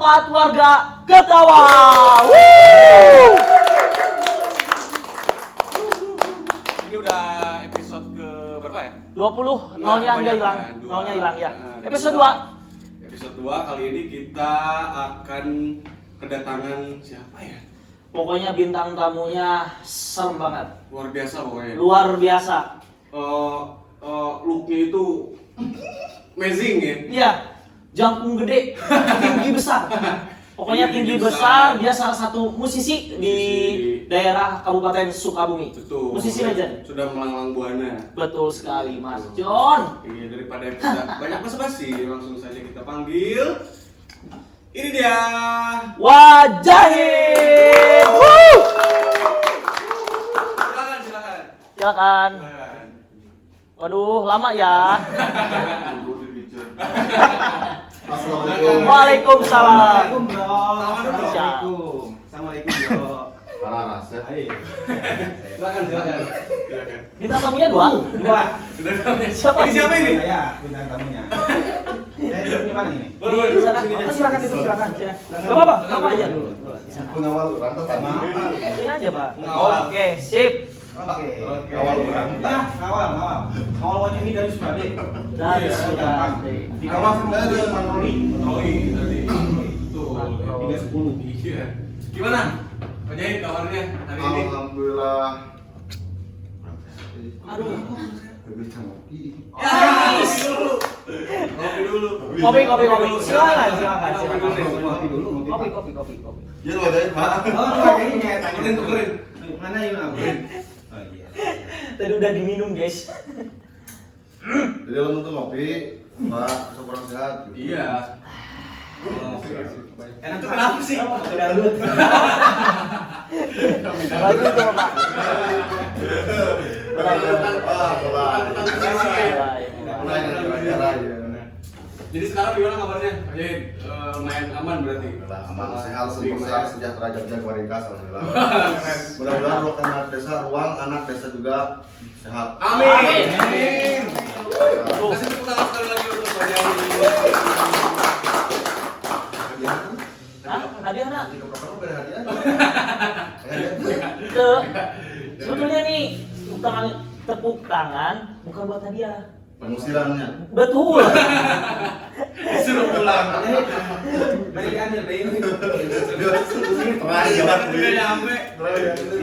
4 warga ketawa. Ini udah episode ke berapa ya? 20, nolnya nggak hilang, nolnya hilang ya. Episode 2. Episode 2 kali ini kita akan kedatangan siapa ya? Pokoknya bintang tamunya serem banget. Luar biasa pokoknya. Luar biasa. Looknya itu amazing ya. Iya, jangkung gede, tinggi besar. Pokoknya tinggi besar, dia salah satu musisi di daerah Kabupaten Sukabumi. Betul. Musisi legend. Sudah melanglang buana. Betul sekali, Mas John. Iya, daripada kita banyak basa-basi, langsung saja kita panggil. Ini dia. Wajahid. Silakan. Silakan. Waduh, lama ya. Assalamualaikum. Waalaikumsalam. Assalamualaikum bro. Silakan. Bintang tamunya dua. Siapa? Ini siapa ini? Saya bintang tamunya. Saya di mana ini? Silakan itu, silakan. Gak apa-apa, apa aja dulu. Pengawal rantau sama. Ini aja, Pak. Pengawal. Oke, sip. Oke. Awal orang. Ya, awal. Awal wajah ini dari Sukade. Dari Sukade. Di kawasan dari Patroli. Tadi. Tuh. 310. Iya. Gimana? Pak Jahid kabarnya hari ini? Alhamdulillah. Aduh. Bisa ngopi. Kopi dulu. Kopi. Silakan. Ngopi dulu. Kopi. Ya lu ada Pak. Oh, ini nyet. Tukerin. Mana yuk aku? Oh iya. Tadi udah diminum, guys. Jadi lu tuh ngopi, Pak, kurang sehat. Iya. Enak Itu kenapa sih? Lagi tuh, Pak. Jadi sekarang gimana kabarnya? Pak Jahid? Lumayan aman berarti? Aman, sehat, sempurna, sejahtera, jaga waringkas, alhamdulillah. Mudah-mudahan ruang anak desa juga sehat. Amin. Kasih tepuk tangan sekali lagi untuk Pak Jahid. Hah? Hadiah, nak? Hadiah. Sebetulnya nih, tepuk tangan bukan buat hadiah. Pengusirannya. Betul. Disuruh pulang. Udah nyampe.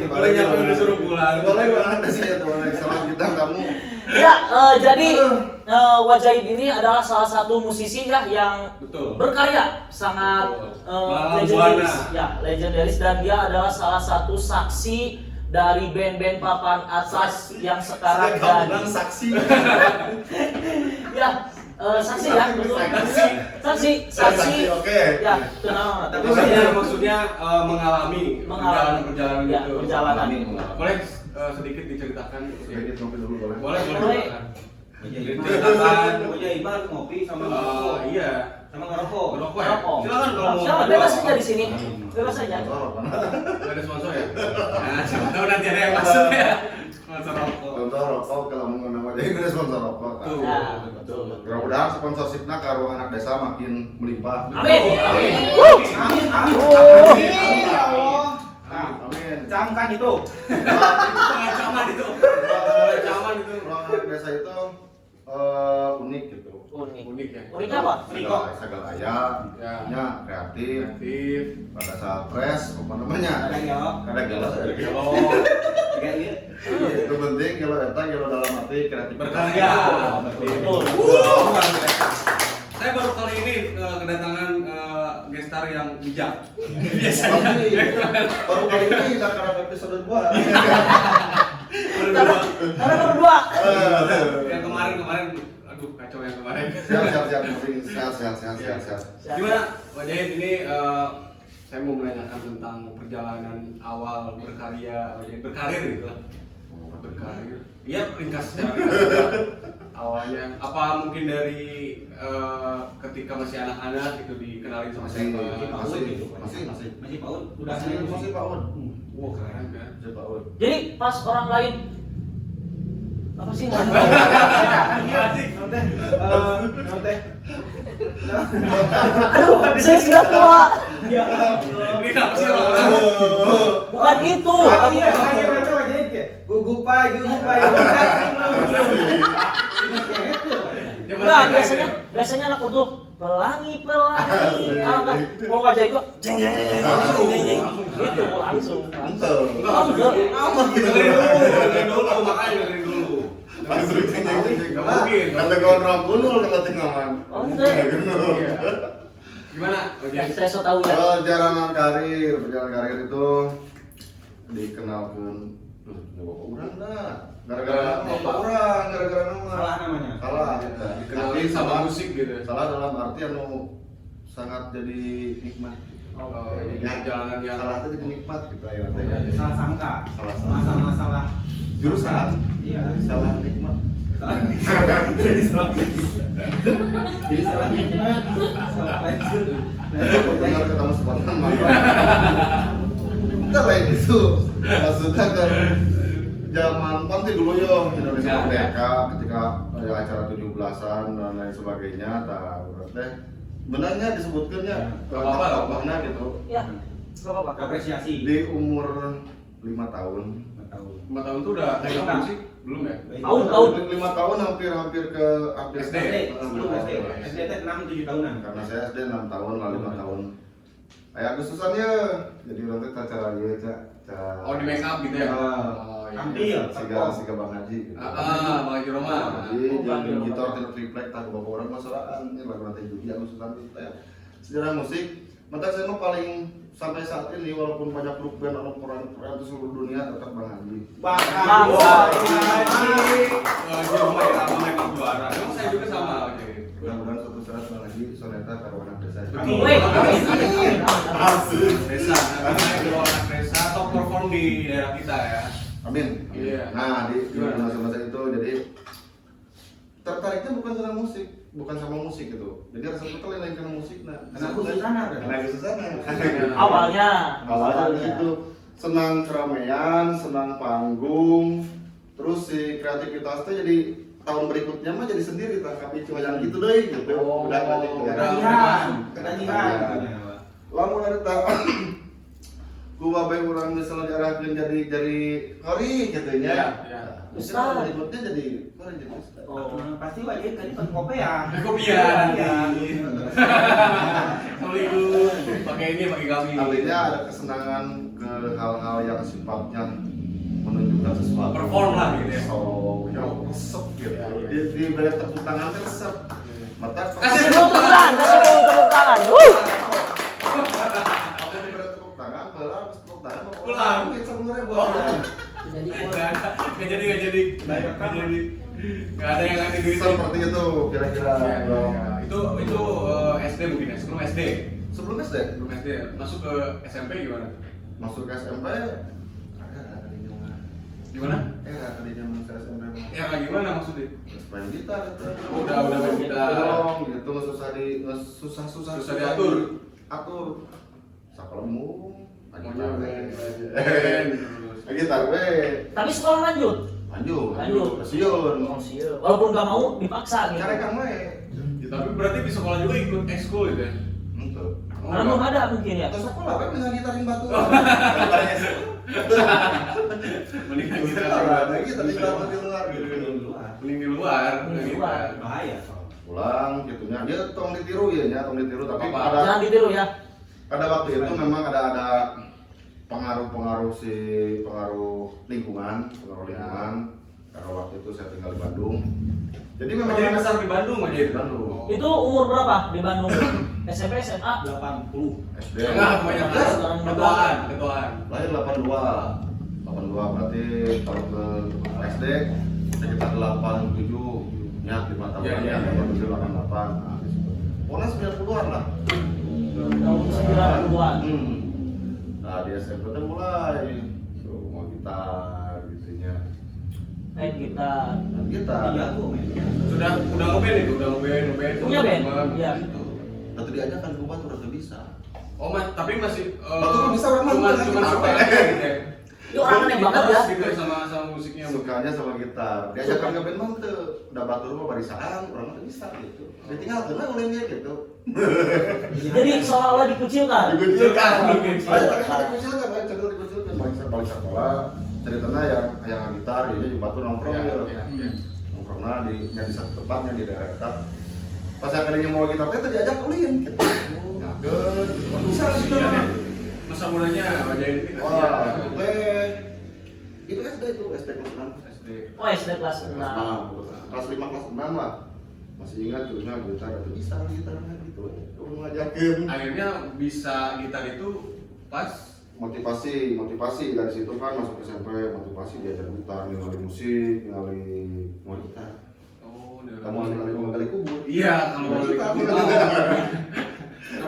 Udah nyampe disuruh pulang. Boleh banget saya tuh, sama bintang kamu. Ya, jadi Wajahid ini adalah salah satu musisi ya yang Betul. berkarya sangat Malang legendaris. Buana. Ya, legendaris, dan dia adalah salah satu saksi dari band-band papan atas yang sekarang jadi. Saksi. Ya, saksi ya, betul. Saksi. Oke. Ya, tenang. Tapi maksudnya mengalami perjalanan Ya, itu. perjalanan. Boleh sedikit diceritakan? Sedikit ngopi dulu boleh. Boleh. Boleh. Diceritakan. Pokoknya Iman ngopi sama ngerokok. Iya. Sama ngerokok. Ngerokok ya? Rokok. Silakan kalau mau. Silakan, bebas aja di sini. Bebas aja. Nggak ada sponsor ya? Nah, siapa tahu nanti ada yang masuk ya. Sponsor rokok. Sponsor rokok kalau mau nama jadi ada sponsor rokok. Tuh. Ya, Betul. Mudah-mudahan sponsorshipnya ke ruang anak desa makin melimpah. Amin. Amin. Amin. Amin. Nah, Amin. camkan itu. Ancaman itu. Ancaman itu. Ruang anak desa itu unik gitu. Unik ya. Uniknya apa? Segala ayah, Ya. nya kreatif. Kreatif. Pada saat stres, apa namanya? Kadang ya. Kadang gelas. Oh. Kayak gitu. Itu penting kalau eta kalau dalam arti kreatif Berkarya. Betul. Saya baru kali ini kedatangan gestar yang bijak. Baru kali ini kita karena episode 2. Karena berdua. Yang kemarin, aduh kacau yang kemarin. Sehat. Gimana, Pak Jahid, ini saya mau menanyakan tentang perjalanan awal berkarya, Pak Jahid, berkarir gitu lah. Berkarir. Iya, ringkas secara ringkas. Awalnya, apa mungkin dari ketika masih anak-anak itu dikenalin sama siapa? Masih PAUD. Udah masih PAUD. Wah, keren kan? Masih PAUD. Jadi pas orang lain apa sih? Nanti Aduh, saya sudah tua. Ya. Ini kenapa sih orang? Bukan itu. Gugupai. Nah, biasanya anak tuh pelangi. Mau ngajak itu, jeng gitu langsung. Dengerin dulu, makanya dengerin dulu. Langsung ceng. Nggak mungkin. Kata gondrong gunul kalau tinggalan. Oh, enggak. Iya. Gimana? Ya, saya so tahu ya. Perjalanan karir itu dikenalkan bapak orang dah. Gara-gara bapak orang, gara-gara nama. Salah namanya. Salah. Dikenalin sama musik gitu. Salah dalam arti sangat jadi nikmat. Ini perjalanan yang Salah itu jadi nikmat kita ya. Salah sangka. Salah sangka. Masalah. Jurusan. Iya. Salah nikmat. Jadi salah nikmat. Salah lanjut. Benar ketemu sepatan malah. Enggak lain itu. Maksudnya kan zaman panti dulu yo Indonesia Merdeka ketika ada acara 17-an dan lain sebagainya, berarti benarnya disebutkannya apa gitu. Ya, nggak apa-apa. Apresiasi. Di umur 5 tahun. 5 tahun tuh udah kayak musik belum ya? Tahun. 5 tahun hampir ke SD. SD 6-7 tahunan. Karena saya SD 6 tahun lah 5 tahun. Kayak Agustusan ya. Jadi orang tuh acara gitu, Oh, di make up gitu ya? Ah. Oh, iya. Tampil. Siga Bang Haji gitu. Bang Haji Roma. Jadi gitar triplek tak bapak orang masalah ini lagu nanti juga Agustusan itu ya. Sejarah musik, maka saya mah paling sampai saat ini walaupun banyak grup band orang di seluruh dunia tetap Bang Haji. Bang Haji Roma ya, sama make up juara. Emang saya juga sama. Oke. Mudah-mudahan suatu saat Bang Haji soneta karo anak desa. Woi, Asik. Desa, namanya itu anak desa top perform di daerah kita ya. Amin. Iya. Nah, di masa-masa itu jadi tertariknya bukan sama musik gitu. Jadi rasa kita lain karena musik nah. Karena Agustusan. Karena Agustusan. awalnya. Awalnya itu senang keramaian, senang panggung, terus si kreativitasnya jadi tahun berikutnya mah jadi sendiri tapi cuma yang gitu deh gitu. Udah Ketagihan. lamun ada tak ku babe urang misalnya diarahkeun jadi kori gitu nya. Iya. Ustaz. Berikutnya jadi kori jadi ustaz. Pasti wajib kan itu kopi ya. Kopian. Assalamualaikum. Pakai ini pakai kami. Artinya ada kesenangan ke hal-hal yang sifatnya menunjukkan sesuatu. Perform lah gitu ya. So, yang resep gitu. Di beri tepuk tangan kan resep. Mata Kasih Tepuk tangan. Aku diberi tepuk tangan, pulang tepuk tangan, Pulang. Itu sebenarnya buat Nggak jadi. Nggak ada yang ngasih duit. seperti itu kira-kira. Itu SD mungkin ya, sebelum SD. Sebelum SD, Sebelum SD masuk ke SMP gimana? masuk ke SMP ada di zaman. Gimana? Ada di zaman saya SMP. Ya nggak gimana maksudnya? Main gitar gitu. Udah main gitar. Gitu susah Susah diatur. Atur. Sakelemu. Main. Gitar we. Tapi sekolah lanjut. Lanjut. Pensiun. Walaupun nggak mau dipaksa gitu. Cari kan we. Ya, tapi berarti di sekolah juga ikut ekskul gitu ya? Itu. Karena belum ada mungkin ya. Atau sekolah kan bisa gitarin batu. Mendingan kita Lagi tadi kita di luar gitu. mending di luar. Di luar. Bahaya. Pulang gitunya. Dia tong ditiru ya, tong ditiru tapi Apa-apa. ada Jangan ditiru ya. pada waktu itu memang ada pengaruh lingkungan karena waktu itu saya tinggal di Bandung jadi memang Jadi besar di Bandung aja di Bandung Itu umur berapa di Bandung? SMP, SMA? 80. SD Enggak, kebanyakan ketuaan. lahir 82 berarti kalau ke SD sekitar 87 ya 5 tahun Iya. 87 88 nah di situ pokoknya 90-an lah Tahun 90-an. Nah di SMP tuh mulai mau gitar gitunya Main gitar. gitar Jago men. Udah ngeband itu, udah ngeband. Punya band? Iya. atau diajak kan ke Batu udah bisa Oh, tapi masih Batu kan bisa orang cuma mah, suka kenapa? aja gitu ya. Itu orang aneh banget ya. Gitu sama musiknya. Sukanya sama gitar. Diajakan ke band mah tuh udah batur mah barisan, orang mah bisa gitu. Ditinggal tuh ulinnya gitu. Jadi seolah-olah dikucilkan. Dikucilkan. Dikucilkan. Dikucilkan, cenderung dikucilkan. Balik sekolah, ceritanya yang gitar, jadi batur nongkrong ya. Nongkrongnya di satu tempatnya di daerah dekat. Pas yang kalinya mau gitar teh diajak ulin gitu. Nyageun, bisa gitu. Masa mudanya wajah ini kan. Wah, itu SD itu, SD kelas 6. SD. Oh, SD kelas 6. Kelas 5, kelas 6 lah. Masih ingat dulunya gitar itu bisa gitarnya gitu. Udah ngajakin. Akhirnya bisa gitar itu pas Motivasi dari situ kan masuk SMP, motivasi diajar gitar, ngali musik, ngali mau gitar. oh, Kamu ngali kubur. Iya, kalau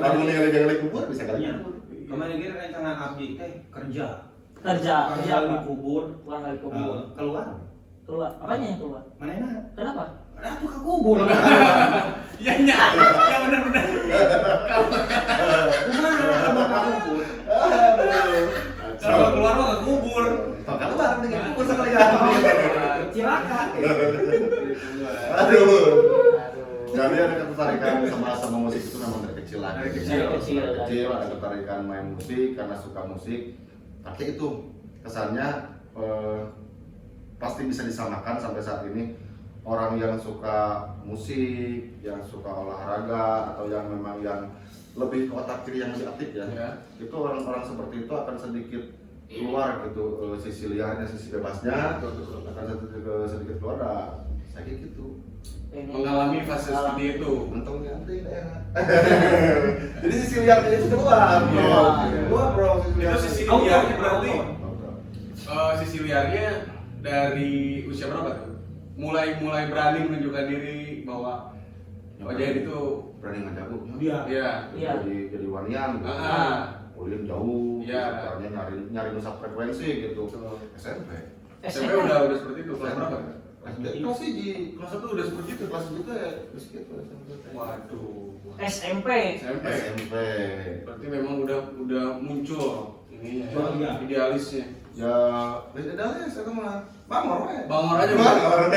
Kamu ngali kubur bisa kali kubur. Kemarin kira rancangan abdi kerja Kerja di apa? kubur, Uang dari kubur. keluar. Keluar. Apanya yang keluar? Mana enak? Kenapa? Aku ke kubur. ya benar-benar. Gimana kamu ke kubur? Kalau keluar mah ke kubur. Kalau bareng dengan kubur sekalian. Cilaka. Aduh. Jadi ada ketertarikan sama musik itu memang dari kecil lah. Dari kecil. Ada ketertarikan main musik karena suka musik. Tapi itu kesannya pasti bisa disamakan sampai saat ini. Orang yang suka musik, yang suka olahraga atau yang memang yang lebih ke otak kiri yang lebih aktif ya. Itu orang-orang seperti itu akan sedikit keluar gitu sisi liarnya, sisi bebasnya akan sedikit keluar. Saya gitu. Mengalami fase seperti itu. Untungnya nanti daerah. Jadi sisi liarnya itu keluar. Keluar bro. Itu sisi liarnya berarti sisi liarnya dari usia berapa tuh? Mulai berani menunjukkan diri bahwa wajah itu berani ngajabu. Dia. Iya. Jadi wanian. Ulin jauh. Iya. Caranya nyari nusa frekuensi gitu. Betul. SMP. SMP udah seperti itu. Kelas berapa? Kelas 1 Kelas 1 udah seperti itu. kelas 2 terus gitu. Waduh. SMP. SMP. Berarti memang udah muncul ininya ya, Oh, iya. idealisnya. Ya, idealnya saya mah bangor we. Bangor aja. Bangor.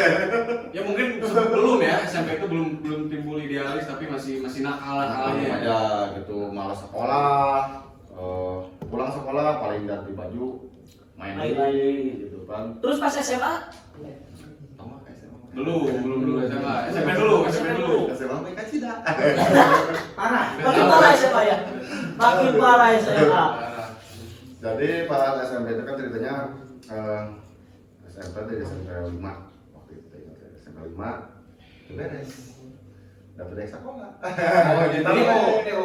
Ya mungkin belum ya, SMP itu belum timbul idealis tapi masih nakal-nakalnya. Aja gitu, malas sekolah. Pulang sekolah paling ganti baju, main lagi gitu kan. Terus pas SMA? Belum SMA dulu. SMA mereka tidak. Parah. Makin parah SMA ya? Makin parah SMA. Jadi pas SMP itu kan ceritanya SMP dari SMP 5 waktu itu SMP 5 itu beres dapat ekstra sekolah.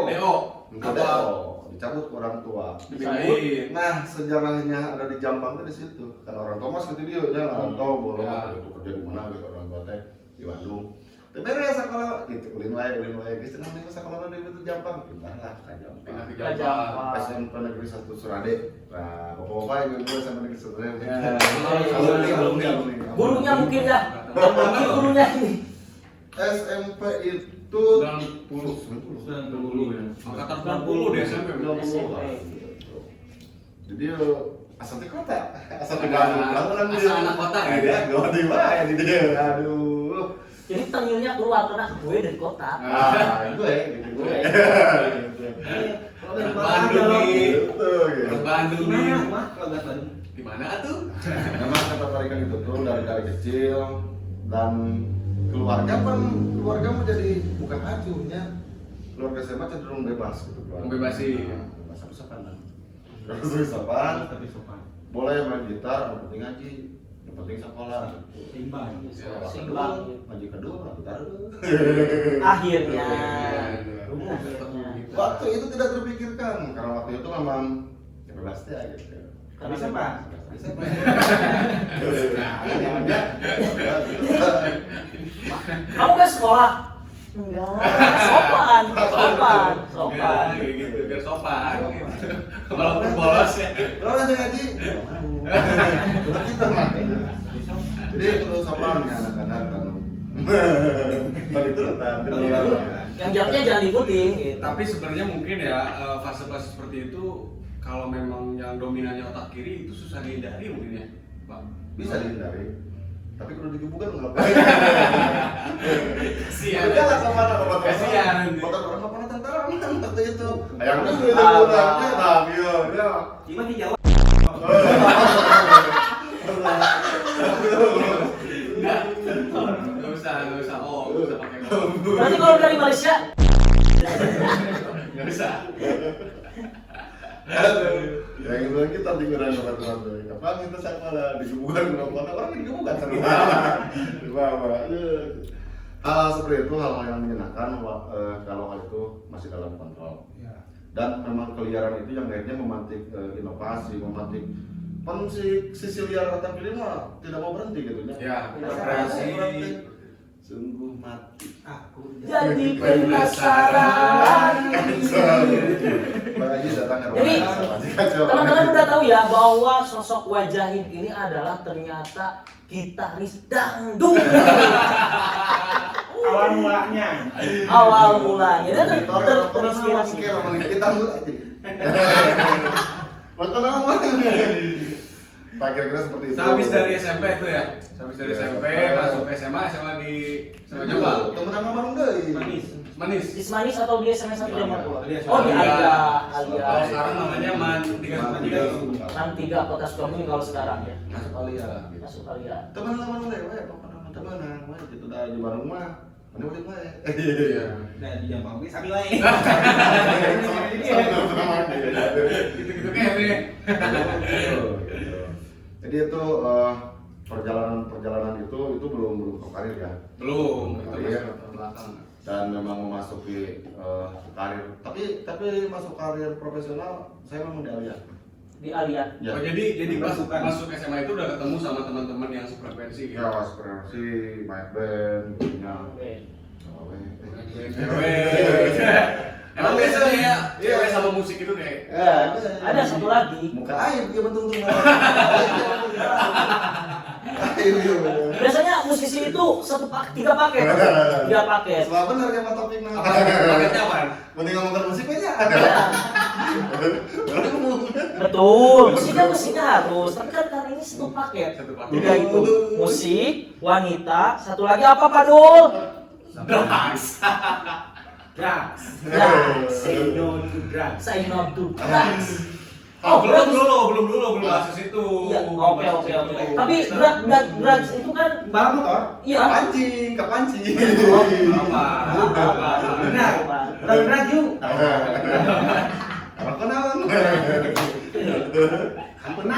DO. Apa? Dicabut ke orang tua. Dipindahin. Nah, sejarahnya ada di Jampang tuh di situ. Kan orang tua mas gitu dia, orang tua bolong gitu kerja di mana gitu orang tua teh di Bandung. Tapi beres sekolah gitu, ulin wae geus cenah nih sekolah di itu Jampang. Pindahlah ke Jampang. Pindah ke Jampang. Jampang. SMP Negeri 1 Surade. Nah, bapak-bapak yang gue SMP Negeri 1 Surade. Ya. Gurunya mungkin ya. Yang mungkin gurunya ini. SMP itu 90 ya. Angkatan 90 di SMP. SMP. Jadi asal di kota, asal di Asal anak kota ya dia. Gak di mana di dia, aduh. Jadi tengilnya keluar karena gue dari kota. Gue gitu gue. Kalau dari Bandung nih. Gitu. Bandung Di nih. mana rumah kalau nggak Bandung? Di mana tuh? Memang ketertarikan itu tuh dari kecil dan keluarga mau jadi bukan acuhnya. Keluarga saya mah cenderung bebas gitu. Membebasin. Bebas tapi sopan. Terus sopan. Tapi sopan. Boleh main gitar, yang penting ngaji, yang penting sekolah. Seimbang. Seimbang. Ngaji kedua, gitar dulu. Akhirnya. Waktu itu tidak terpikirkan karena waktu itu memang ya bebas ya gitu. Tapi siapa? Kamu ke sekolah? Enggak. Sopan. Ya, kayak gitu biar sopan. Walaupun bolos ya. Kalau nanti ngaji, kita mah. Jadi perlu sopan ya anak-anak kan. Bagi itu Yang jawabnya jangan diikutin gitu. Tapi sebenarnya mungkin ya fase-fase seperti itu kalau memang yang dominannya otak kiri itu susah dihindari mungkin ya. Pak. Bisa dihindari. Tapi kalau digebukan ngapain? Kasihan. Udah lah kemana obat Kasihan. obat orang mana tentara mana waktu itu. Yang itu orangnya nah iya ya. Cuma di Jawa. Nggak usah. Oh, nggak usah pakai ngomong. Berarti kalau dari Malaysia, Nggak usah. Yang itu kita tinggal obat-obat dari kapan kita saya malah digebukan orang orang digebukan terus. Bawa. Hal seperti itu hal yang menyenangkan kalau hal itu masih dalam kontrol. Dan memang keliaran itu yang akhirnya memantik inovasi, memantik sisi liar Ratan Pilih mah tidak mau berhenti gitu Ya, kreasi kreasi. sungguh mati. Aku jadi penasaran. Makanya datang ke Jadi, rumah. teman-teman udah tahu ya bahwa sosok Wajahid ini adalah ternyata gitaris dangdut. awal mulanya. Awal mulanya dia terinspirasi. Kita mulai. Betul apa? Tak kira-kira seperti itu. Habis dari SMP itu ya. Habis dari SMP masuk SMA di SMA Jawa. Temen sama Bandung deh. Manis. Ismanis atau dia SMS satu jam tua? Alia. Oh di Alia. Kalau sekarang namanya Man 3 3 Kota Sukabumi kalau sekarang ya. Masuk Alia. Masuk Alia. Temen sama Bandung deh, temen gitu dah di Bandung mah. Mana boleh mah? Iya. Nah di Jampang ini sambil lain. Gitu-gitu kayak nih. Jadi itu perjalanan itu belum ke karir ya. Belum, itu Karir. masih latar belakang. Dan memang memasuki karir. Tapi masuk karir profesional saya memang di Alia. Di Alia. Ya. Oh, jadi masuk SMA itu udah ketemu sama teman-teman yang sefrekuensi gitu. Ya, aspirasi, main band, punya. Emang biasanya ya cewek sama musik itu kayak Ada satu lagi. Muka air dia bentuk tuh. Biasanya musisi itu 3 paket. 3 paket. Setelah benar ya Pak Topik nah. paketnya apa? Mending ngomongkan musik aja. Betul. Musiknya harus. Tapi kan karena ini 1 paket. 1 paket. Tiga itu musik, wanita, satu lagi apa Pak Dul? Drugs. Drugs. Drugs. Say no to drugs. Say no to drugs. Belum dulu bahas itu. Iya, oke. Tapi drugs itu kan Balap motor. iya. Kapancing. Apa? Benar. Kalau radio. Apa kenalan? Sampurna.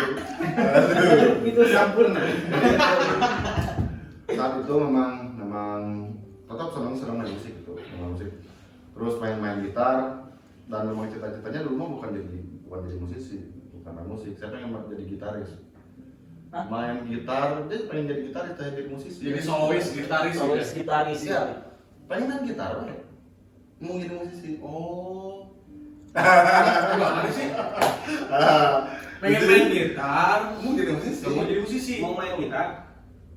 Itu sampurna. Saat itu memang tetap senang main musik gitu, main musik. Terus main gitar dan memang cita-citanya dulu mah bukan jadi musisi, bukan main musik. Saya pengen jadi gitaris. Hah? Main gitar, dia pengen jadi gitaris, pengen jadi musisi. Jadi solois, gitaris. Solois gitaris. Iya. Pengen main gitar, mau jadi musisi. Oh. Gimana sih? Pengen main gitar, Mau jadi musisi. gak mau jadi musisi. Mau main gitar.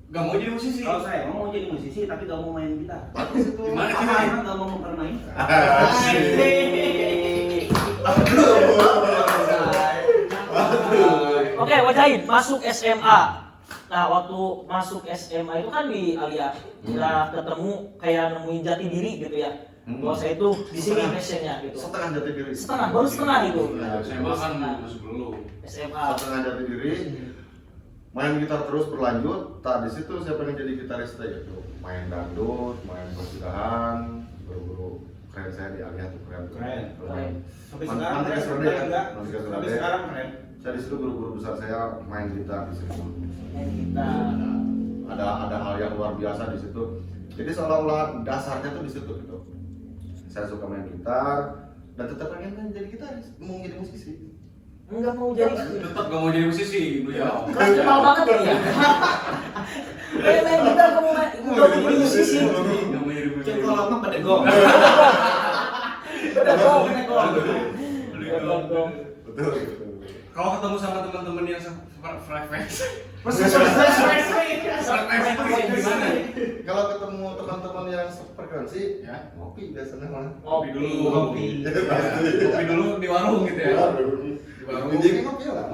Gak mau jadi musisi. Kalau saya mau jadi musisi tapi gak mau main gitar. Bagus itu. Gimana sih? Karena gak mau mempermainkan. Oke, Wajahid masuk SMA. Nah, waktu masuk SMA itu kan di Alia udah ketemu kayak nemuin jati diri gitu ya. Bahwa saya itu di sini passionnya gitu. Setengah jati diri. Baru setengah itu. Saya makan masuk dulu. SMA. Setengah jati diri. Main gitar terus berlanjut. Tak di situ saya pengen jadi gitaris gitu. Main dangdut, main persidahan, guru-guru keren saya di Alia tuh keren. Sampai sekarang keren. Sampai sekarang keren. Saya di situ guru-guru besar saya main gitar di situ. Main gitar. Ada hal yang luar biasa di situ. Jadi seolah-olah dasarnya tuh di situ gitu. Saya suka main gitar dan tetap pengen jadi gitaris, mau jadi musisi. Enggak mau jadi. Tetap gak mau jadi musisi, Bu ya. Keras kenal banget ya. Main gitar kamu mau jadi musisi. Gak mau jadi musisi. Kalau lama pada gong. Betul. Kalau ketemu sama teman-teman yang frekuensi, gimana? Kalau ketemu teman-teman yang frekuensi, Ya. ngopi biasanya mah. Kopi dulu. Kopi. Kopi dulu di warung gitu ya. Di warung. Jadi ngopi lah.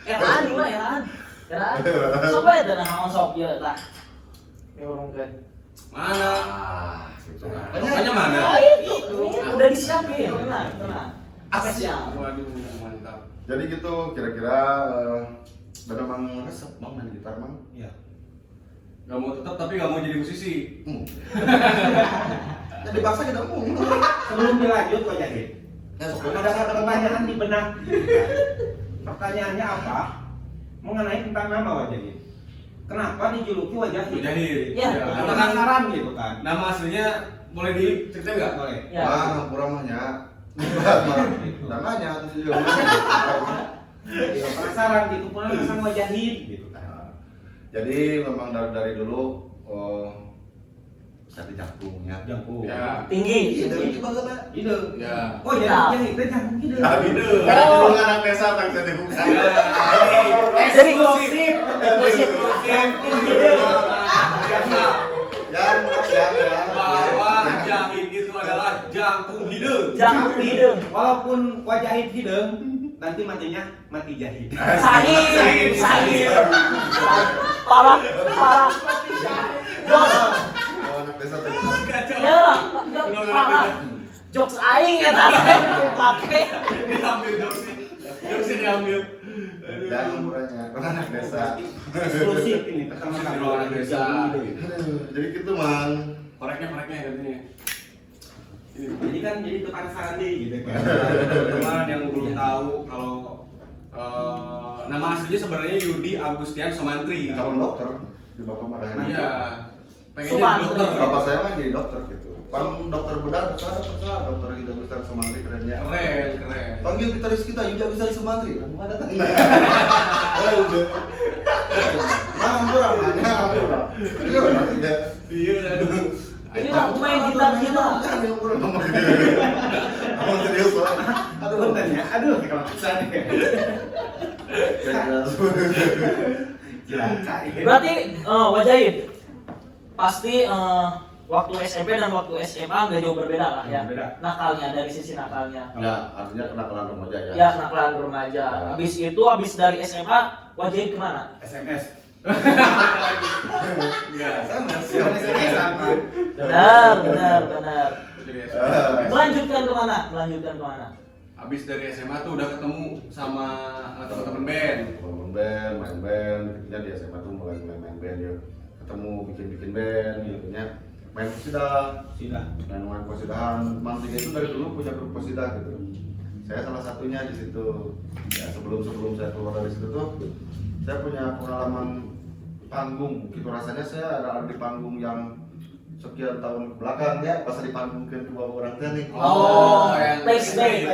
Eraan di mana Eraan? Karena coba ya tanah naon sok ya tah. Ngurungkeun. Mana? Gitu. Pokoknya mana? Udah disiapin, tenang. Spesial. Waduh, mantap. Jadi gitu kira-kira dan memang resep bang main gitar bang. Iya. Gak mau tetap tapi gak mau jadi musisi. Jadi paksa kita mau. Sebelum dilanjut Pak Jahit, Ya sok. ada satu pertanyaan di benak. Pertanyaannya apa? Mengenai tentang nama Pak Jahit. Kenapa dijuluki Wajahit? Mujahid. Ya, Karena kan Penasaran gitu kan? nama aslinya boleh diceritain nggak? Boleh. Ya. Bang, kurang mahnya. Namanya tuh juga. Jadi penasaran gitu, pulang pasang Wajahit gitu kan? Jadi memang dari dulu saya jangkung ya. Jangkung. Ya. Tinggi. Dari di bangga lah. Ide. Ya. Oh Ya. Jahit teh jangkung ide. Ide. Karena dulu anak desa tak saya dibuka. Jadi gosip. Yang Bahwa Jahit itu adalah jangkung hidung. Jangan hidung. Walaupun Wajahit hidung, nanti matinya mati Jahit. Sahih. Parah. Jokes. anak desa tak dibuka. Ya, parah. Jokes aing ya tadi. Pakai. Diambil jokesnya. Jokesnya diambil. Jangan murahnya, karena anak desa. Eksklusif ini pertama kali Kalau anak desa. Jadi gitu man. Koreknya katanya. Jadi kan jadi penasaran deh gitu kan. Teman yang belum tahu kalau nama aslinya sebenarnya Yudi Agustian Somantri. Calon dokter di bapak marahin. Iya. Pengennya Sumantri. dokter. Bapak saya mah jadi dokter gitu. Pan dokter bedah besar dokter Yuda Besar Sumantri kerennya. Keren. Panggil gitaris kita Yuda Besar Sumantri. Kamu ada tanda. Ngambur. Iya nanti Iya, aduh. Ini lah pemain gitar kita. Jangan ngambur ngomong serius lah. Aduh. Bener ya, aduh kalau bisa nih. Jelaka ya. Berarti Wajahit pasti waktu SMP dan waktu SMA nggak jauh berbeda lah ya. Berbeda. Nakalnya dari sisi nakalnya. Ya, artinya kenakalan remaja ya. Ya kenakalan remaja. Habis dari SMA Wajahit kemana? SMS. Iya. Sama. Benar. Jadi Melanjutkan kemana? habis dari SMA tuh udah ketemu sama teman-teman band. Bangun band, main band, ketika di SMA tuh mulai main band ya. Ketemu bikin band, gitu main posidah, Sudah. main posidahan. Mantiga itu dari dulu punya grup posidah gitu. Saya salah satunya di situ. Ya sebelum saya keluar dari situ tuh, saya punya pengalaman panggung. Gitu rasanya saya ada di panggung yang sekian tahun belakang ya, pas di panggung kedua orang teh nih. yang flashback,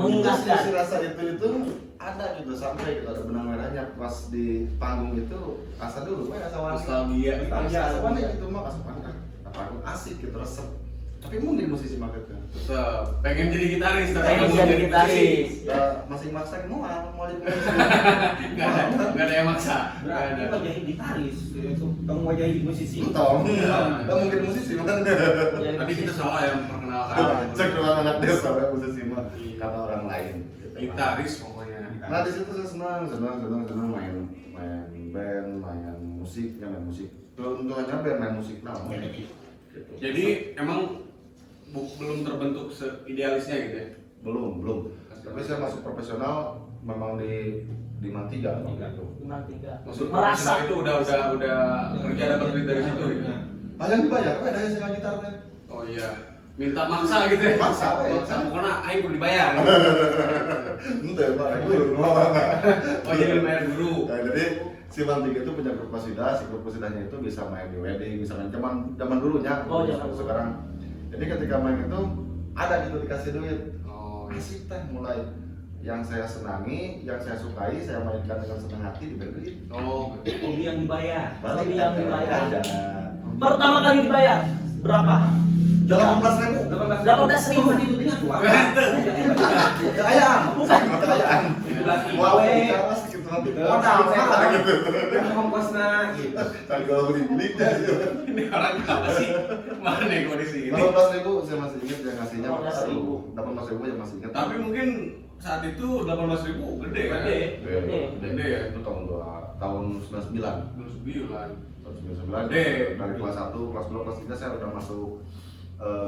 mengingatkan. Si rasa itu ada gitu sampai gitu ada benang merahnya pas di panggung itu asa dulu asa wangi. Nostalgia. Asa wangi itu mah asa wangi. Panggung asik gitu resep. Tapi mungkin musisi marketnya. Pengen jadi gitaris tapi Pengen nggak mau jadi musisi. gitaris. Ya masing maksa mau jadi musisi. Nggak ada yang maksa. Nggak Berarti ada. Wajahit gitaris, itu kamu Wajahit musisi. Entah, nggak mungkin musisi kan? Tadi kita salah yang perkenalkan. Cek dengan anak desa ya musisi mah kata orang lain. Gitaris pokoknya. Nah di situ saya senang main band, main musik. Tentunya band main musik nah. Gitu. Jadi emang belum terbentuk seidealisnya gitu ya. Belum. Tapi saya masuk profesional memang di Mantiga gitu. Bintang 3. Maksud Merasa. profesional itu udah kerja dapat duit dari situ gitu. Banyak dibayar, apa ada yang gitar teh? Oh iya. Minta maksa gitu ya. Maksa, ya. Pokoknya aing kudu dibayar. Ente Pak, guru. Oh jadi dibayar dulu. Nah, jadi si Mantiga itu punya grup qasidah, si grup qasidahnya itu bisa main di wedding, bisa main zaman dulunya. Oh, zaman sekarang. Jadi ketika main itu ada gitu dikasih duit. Oh iya. Asik teh mulai yang saya senangi, yang saya sukai, saya mainkan dengan senang hati diberi duit. Oh. Hobi yang dibayar. Hobi yang dibayar. Aja. Pertama kali dibayar berapa? 18.000. 18.000. Itu dengan uang. Kekayaan. Bukan. Kekayaan. Wow, bicara sedikit nanti. Modal saya gitu. Yang ongkosna gitu. Tadi kalau beli gitu. Ini orang apa sih? Mana nih kondisi ini? 18.000 saya masih ingat yang ngasihnya. 18.000. 18.000 yang masih ingat. Tapi mungkin saat itu 18.000 gede kan? Gede ya? Itu tahun 99. 99. Tahun 99 Gede. dari kelas 1, kelas 2, kelas 3 saya udah masuk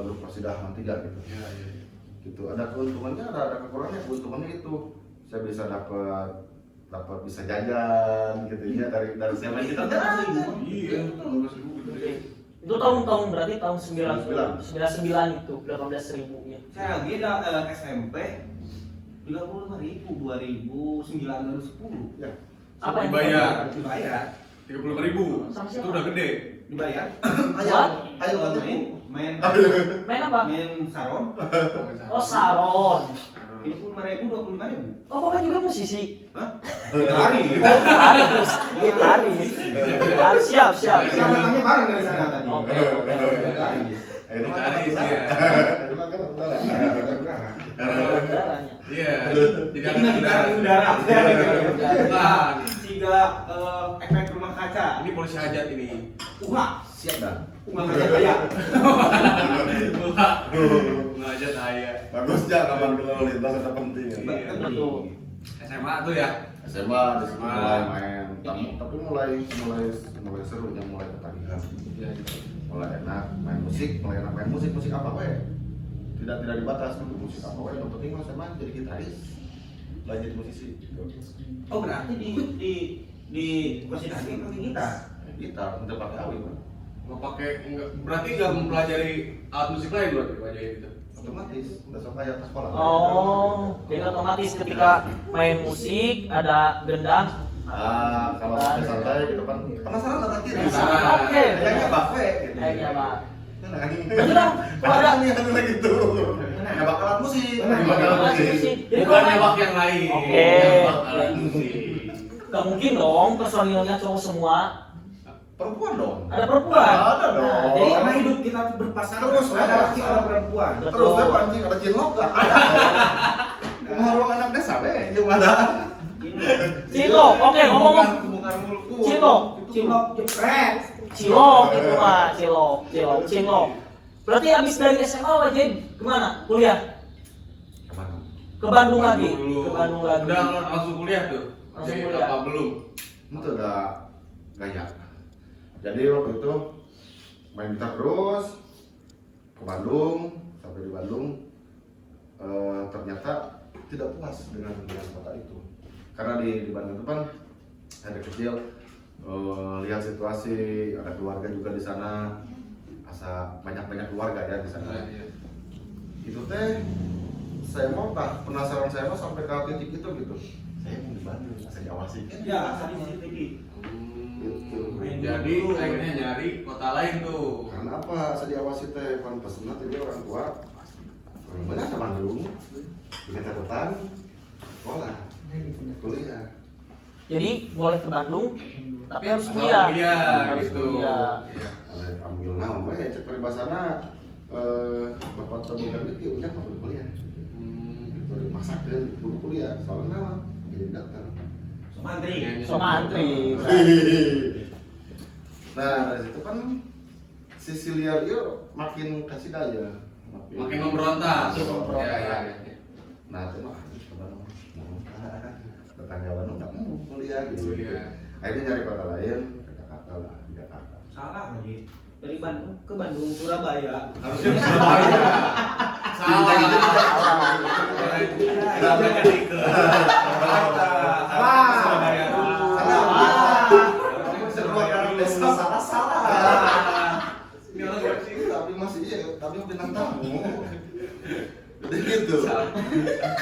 grup Persidahan 3 gitu. Iya. Gitu. Ada keuntungannya, ada kekurangannya. Keuntungannya itu saya bisa dapat bisa jajan gitu ya dari saya main kita. Iya, 18.000 gede. Itu tahun berarti tahun 99 itu 18.000 ya. Saya lagi SMP 35.000 2009 2010. Ya. Apa yang Dibayar. 35.000. Sama Itu siapa? udah gede. Dibayar. Ayo main Main apa? main saron. Oh, saron. 25.000 25.000. Oh, Bapak juga musisi. Hah? Hari. Gitaris. Siap. Namanya bareng dari sana tadi. Oke. Ayo Gitaris, ya. Saudaranya. Iya. Tidak Ini gitar udara. Bukan. Tiga efek rumah kaca. Ini polisi hajat ini. Siap dan. Kaca kaya. Hajat ayah. Bagus ya kapan lalu lintas ada penting ya. Betul. SMA tuh ya. SMA di situ mulai main tapi mulai seru ya, mulai ketagihan. Iya. Mulai enak main musik apa we? Tidak dibatas untuk musik apa we, yang penting mas emang jadi gitaris, lanjut musisi. Oh berarti di Persidahan ini pakai gitar. Gitar untuk pakai awi kan? Nggak pakai, berarti nggak mempelajari alat musik lain berarti pelajari gitu. Otomatis udah sampai atas sekolah. Oh, jadi otomatis ketika main musik ada gendang. Kalau santai gitu kan penasaran lah tadi. Oke. Kayaknya bakwe. Kayaknya Pak. Berarti dong, kalau ada nih ada lagi tuh. Ngebak alat musik. Jadi Bukan nembak yang lain. Oke. Nembak alat musik. Gak mungkin dong personilnya cowok semua. Perempuan dong. Ada perempuan. Ada dong. Nah, Jadi jadi karena hidup kita tuh berpasangan Terus, ada laki ada perempuan. Betul. Terus saya pancing ada cinlok gak? Ada. Mau anak desa deh, gimana? Cilok, oke ngomong Bukan mulku. Cilok. Cilok jepret. Cilok itu mah, cilok. Berarti habis dari SMA wajib kemana? Kuliah? Kemana? Ke Bandung lagi. Dulu. Ke Bandung lagi. Udah langsung kuliah tuh. Langsung Jadi kuliah. apa belum? Itu udah gaya. Jadi waktu itu main gitar terus ke Bandung, sampai di Bandung ternyata tidak puas dengan kota itu. Karena di Bandung itu kan ada kecil, lihat situasi, ada keluarga juga di sana, banyak keluarga ya di sana. Iya. Itu teh saya mau penasaran saya mau sampai ke titik itu gitu. Saya mau di Bandung, asal diawasi. Ya, tadi sih. Jadi akhirnya nyari kota lain tuh. Karena apa? Asal diawasi teh kan pesenat jadi orang tua. Orang banyak ke Bandung, bikin catatan, sekolah, kuliah. Jadi boleh ke Bandung, tapi harus Asal kuliah. kuliah, Harus gitu. kuliah. Iya. Ambil nama, cek peribahasana bapak temukan itu, ya udah mau kuliah. Itu dimasak dan dulu kuliah, soalnya nama jadi datang. Mantri. Sama antri. Nah dari situ kan si liar itu makin kasih daya, Makin memberontak. Makin memberontak. Ya. Nah itu mah tetangga Bandung nggak mau kuliah gitu. Kuliah. Akhirnya nyari kota lain, ke Jakarta lah, di Jakarta. Salah lagi. Dari Bandung ke Bandung Surabaya. Harusnya ke Surabaya. Salah. Jangan jadi ke Jakarta. Surabaya. Ini orang gak sih? Tapi masih iya, tapi bintang tamu. Jadi gitu.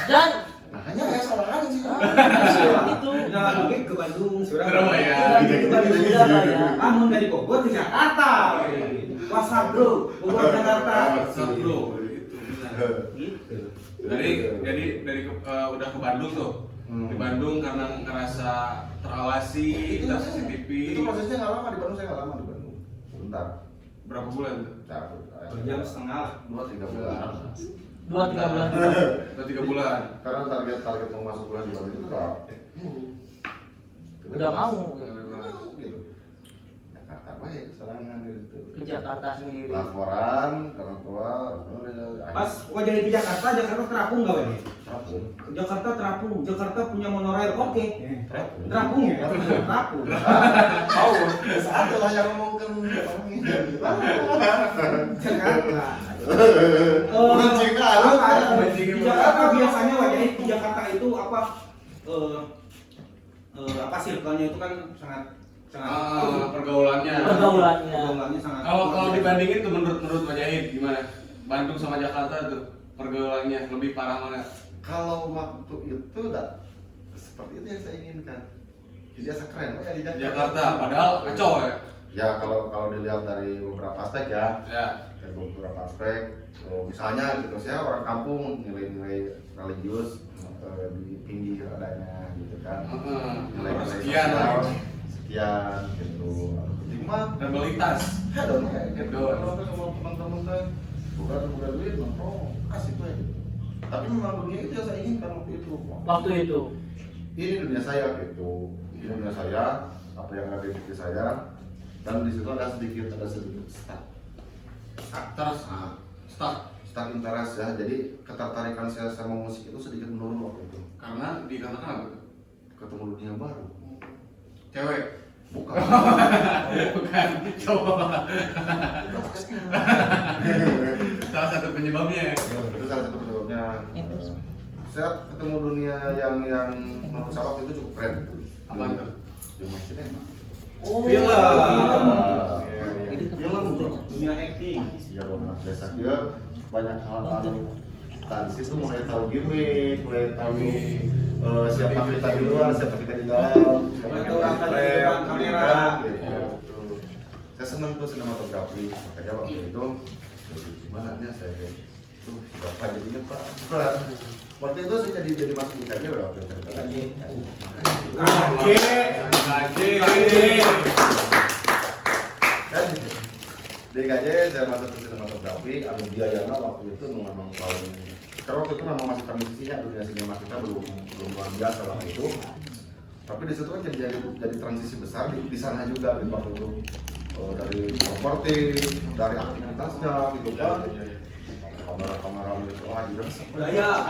Dan Makanya ya salah kan sih. itu Nah, lagi ke Bandung Surabaya. Ke Bandung Surabaya. Namun dari Bogor ke Jakarta. WhatsApp bro, Bogor ke Jakarta. WhatsApp bro. Gitu. Gitu. Dari udah ke Bandung tuh. Di Bandung karena ngerasa terawasi, kita CCTV. Itu prosesnya nggak lama di Bandung, saya nggak lama di Bandung. Bentar. Berapa bulan tuh? Berjam setengah. 2-3 bulan. 2-3 bulan. Udah 3 bulan. Karena target mau masuk bulan di Bandung itu Udah mau gitu. Jakarta baik serangan gitu. ke Jakarta sendiri. Laporan ke orang tua. Pas gua jadi di Jakarta terapung nggak ini? terapung. Jakarta terapung, Jakarta punya monorail, oke. Terapung. Terapung ya? Terapung. Tahu, saat lah yang ngomongkan orang ini. Jakarta. Mancing kan? Di Jakarta biasanya wajahnya di Jakarta itu apa? Apa circle-nya itu kan sangat Pergaulannya. Pergaulannya. sangat. Kalau dibandingin tuh menurut Pak Jahid gimana? Bandung sama Jakarta tuh pergaulannya lebih parah mana? Kalau waktu itu seperti itu yang saya inginkan. Jadi asa keren ya di Jakarta, padahal kacau ya. Ya kalau dilihat dari beberapa aspek ya. Ya. Dari beberapa aspek, misalnya gitu saya orang kampung nilai-nilai religius lebih tinggi adanya gitu kan. Nilai-nilai Sekian. sekian gitu. Cuma Normalitas. ya dong kayak gitu. Kalau sama teman-teman teh bukan duit nongkrong kasih tuh ya. Tapi memang dunia itu yang saya inginkan waktu itu. Waktu itu. Ini dunia saya gitu. Ini dunia saya, apa yang ada di diri saya, dan di situ ada sedikit stuck. Terus Stuck interest ya. Jadi ketertarikan saya sama musik itu sedikit menurun waktu itu. karena dikatakan apa tuh? Ketemu dunia baru. Cewek. Bukan. Bukan. Coba. Salah satu penyebabnya. Itu salah satu penyebabnya. Saya ketemu dunia yang menurut saya waktu itu cukup keren. Apa itu? Dunia sinema. Oh, Film. Film tuh. Dunia acting. Ya dong, biasa dia banyak hal-hal tadi situ mulai tahu gimmick, mulai tahu siapa kita di luar, siapa kita di dalam, Mulai tahu orang tadi di depan kamera. gitu. Saya senang tuh sinematografi, makanya waktu itu gimana nya saya tuh berapa jadinya Pak. Waktu itu saya jadi masuk ikannya udah waktu itu lagi. Dan di KJ saya masuk ke sinematografi, ambil biayanya waktu itu memang paling karena waktu itu memang masih transisinya dunia sinema kita belum luar biasa waktu itu. Tapi di situ kan jadi transisi besar di sana juga di waktu itu. Dari properti, dari aktivitasnya gitu kan. Kamera itu juga Budaya.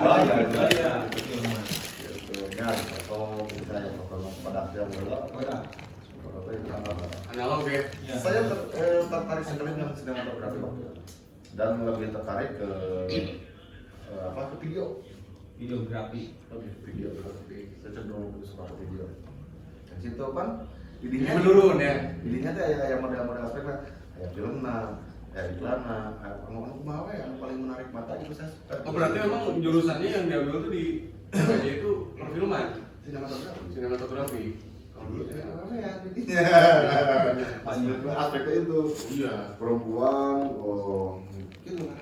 gitu ya, atau kita yang pada yang Analog ya. saya tertarik sekali dengan sinematografi waktu itu. Dan lebih tertarik ke ke video. Videografi. Video. Saya cenderung lebih suka ke video. Dan situ kan idenya Menurun ya. idenya tuh ya model-model aspeknya kayak filmna, kayak iklanna, ngomong apa yang paling menarik mata itu saya suka. Oh berarti memang jurusannya yang diambil tuh di PJ itu perfilman, sinematografi. sinematografi. Kalau dulu ya. Apa ya intinya? Aspeknya itu. Iya. Perempuan, gitu lah.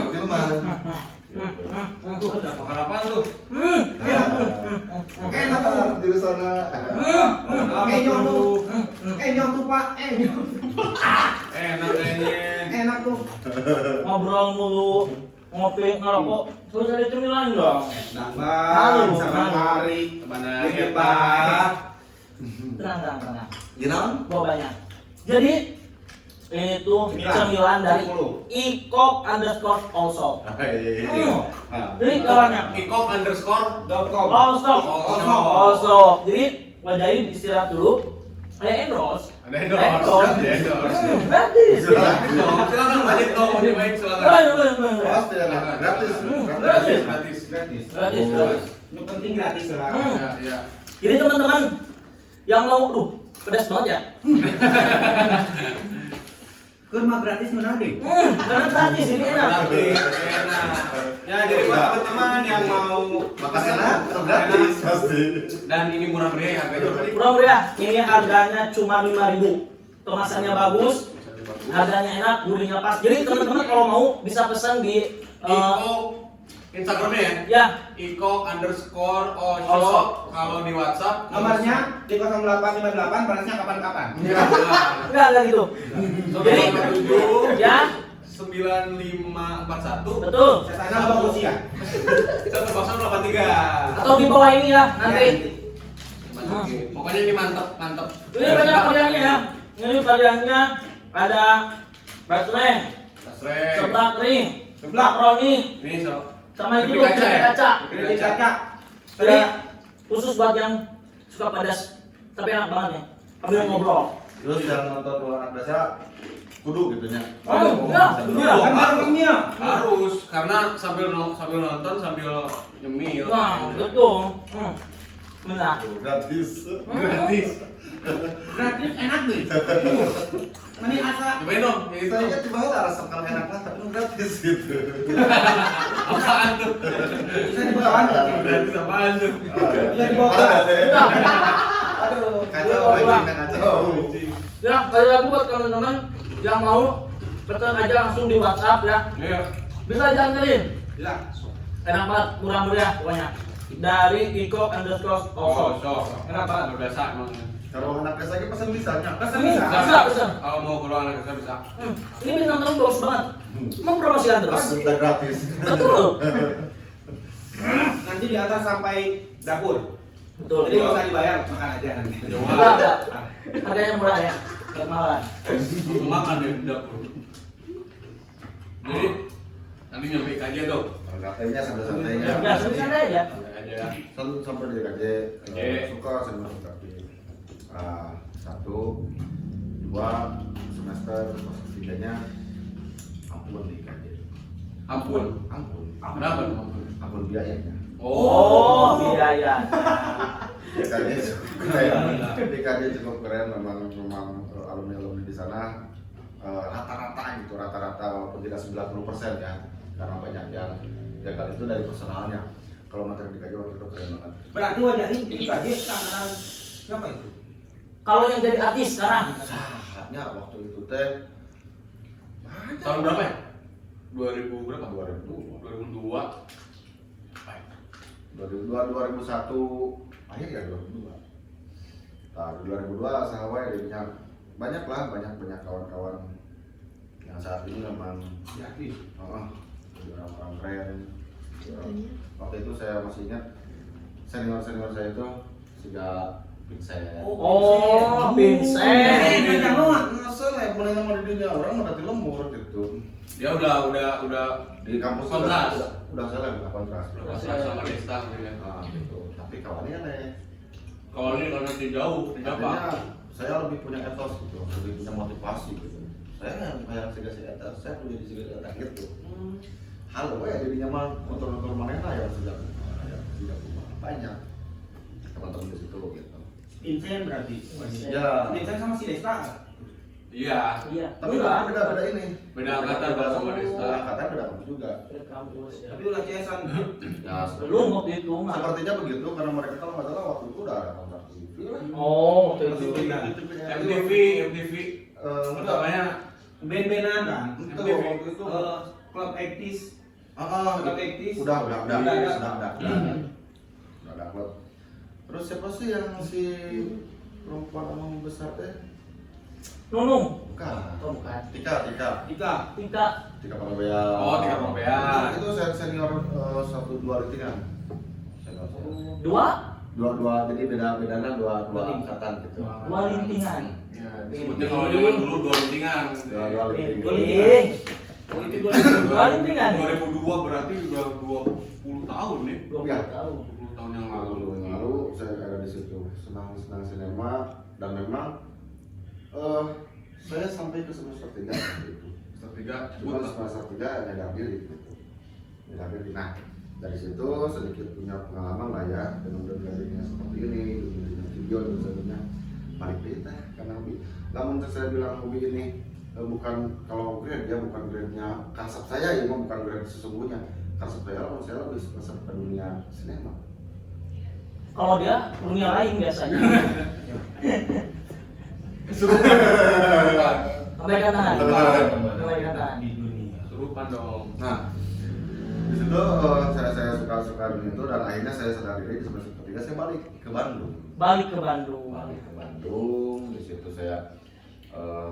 Filman. Tuh ada harapan tuh. Enak banget di sana. Nyong tuh Pak. Enak kayaknya. Enak tuh. ngobrol mulu, ngopi, ngerokok, terus ada cemilan dong. Nambah, sama hari. Mana Hebat. Tenang. Gimana? Gua banyak. Jadi itu cemilan dari ikok_also. Jadi kawannya ikok_. also. Jadi wajahin istirahat dulu. Ada endorse. Ada endorse. Gratis. Silakan lanjut kalau mau dimain silakan. Pasti ya, gratis. Gratis. Yang penting gratis lah. Ya. Jadi teman-teman yang mau, pedas banget ya. Kurma gratis menarik. Karena gratis ini enak. Enak. Ya jadi buat teman-teman yang mau Makan enak, gratis pasti. dan ini murah meriah harganya. Bro ya, ini harganya cuma 5.000. Kemasannya bagus, harganya enak, gurihnya pas. Jadi teman-teman kalau mau bisa pesan di Instagramnya ya. ya iko_oso. Kalau di WhatsApp Nomornya di 0858, balasnya kapan-kapan. enggak gitu. Jadi 07 ya 9541 betul. Sana bagus ya. 1083. Atau di bawah ini ya nanti. Pokoknya ini mantep. Ini banyak variannya ya. Ini variannya ada baterai, Tasreng. serta kering, makroni Ini so. sama itu Keripik kaca ya? kaca. Keripik kaca. Jadi khusus buat yang suka pedas, tapi enak banget ya. Sambil ngobrol. Terus yang nonton dua anak desa kudu gitu nya. Oh, ya, iya. Kan barengnya. Harus karena sambil nonton sambil nyemil. Nah, betul. Benar. Gratis. Gratis. Gratis enak nih. Mending asa Cobain dong, yang itu. Saya cuma rasa kalau enak lah tapi gratis gitu. Apaan tuh? bisa dibawa. Gratis apaan tuh? Bisa dibawa. Aduh, kacau, baiknya kacau. Ya, sekali lagi buat teman-teman yang mau pesan aja langsung di WhatsApp ya. Iya. Bisa dianterin. Bisa. Enak banget, murah meriah pokoknya. Dari Iko_Osok. Oh, enak banget, udah biasa emang. Kalau anak desa lagi pesan bisanya. Pesan bisa. Bisa, bisa. Kalau mau keluar anak bisa. Ini bintang tamu bagus banget. Mempromosikan terus. Sudah gratis. Betul. Nanti di atas sampai dapur. Betul. Jadi nggak usah dibayar, makan aja nanti. Enggak, enggak. Harganya murah ya. Enggak mahalan. Untuk makan ya di dapur. Jadi nanti nyampe aja tuh. Katanya santai-santainya. Ya, santai aja. Santai aja. Sampai di KJ suka sama tapi 1, 2 semester tiganya ampun di KJ. Ampun. Kenapa? Ampun biayanya. Oh. Biaya. DKJ cukup keren. DKJ cukup keren memang alumni di sana rata-rata gitu, rata-rata walaupun tidak 90% ya, karena banyak yang gagal itu dari personalnya. Kalau materi DKJ waktu itu keren banget. Berarti wajahnya di KJ tangan siapa itu? Kalau yang jadi artis sekarang, Saatnya waktu itu teh Tahun berapa ya? 2000 berapa? 2002. 2002. 2001 akhir ya 2002. Nah, 2002 sahabat jadinya banyak kawan-kawan yang saat ini memang Jadi. jadi orang-orang keren. Waktu itu saya masih ingat senior saya itu sudah Vincent. oh, Vincent. Masa lah yang boleh nama di dunia orang udah lembur gitu. Dia udah Di kampus kontras. udah salah bukan kontras. Sama Desta ya. Nah, gitu. Tapi kawannya aneh. Kalau ini karena dia jauh, dia apa? Artinya saya lebih punya etos gitu, lebih punya motivasi gitu. Saya yang kayak segala etos, saya punya di segala etos gitu. Halo ya jadinya mah motor-motor mana ya sudah banyak teman-teman di situ gitu. Vincent berarti. Ya. Vincent sama si Desta. Iya. Iya. Tapi beda ini. Beda angkatan kalau sama Desta. Angkatan beda kampus juga. Beda kampus ya. Tapi ulah CS-an. Ya, Belum waktu itu mah. sepertinya begitu karena mereka kalau nggak salah waktu itu udah ada kontrak TV lah. Oh, waktu itu. MTV. Enggak. Namanya Band-bandan kan. Itu waktu itu. Klub aktis. Udah ada klub. Terus siapa sih yang si perempuan omong besar teh? Nunung. Bukan. Oh, bukan. Tika. Tika. Tika. Panobea. Oh, Tika Panobea. Itu senior 1-2 lintingan. Senior saya. Dua Jadi bedanya dua angkatan gitu. Dua lintingan. Ya, disebutnya kalau zaman dulu 2 lintingan. Dua lintingan. Linting. Oh itu Dua lintingan. 2002 berarti udah 20 tahun nih. 20 tahun. 20 tahun yang lalu. Lalu saya ada di situ senang sinema dan memang saya sampai ke semester 3 gitu. Semester 3 Cuma semester 3 nyadar diri gitu. Nah dari situ sedikit punya pengalaman lah ya dengan dunia seperti ini, dunia video dan sebagainya. Balik kita karena hobi. Namun saya bilang hobi ini bukan kalau grade ya bukan grade-nya kasab saya ya bukan grade sesungguhnya. Kasab saya lebih masuk ke dunia sinema. Kalau dia dunia lain biasanya. Kebaikan tangan. Kebaikan tangan. di dunia. Serupan dong. Nah, di situ saya suka dunia itu dan akhirnya saya sadar diri di semester ketiga saya balik ke Bandung. Balik ke Bandung. Di situ saya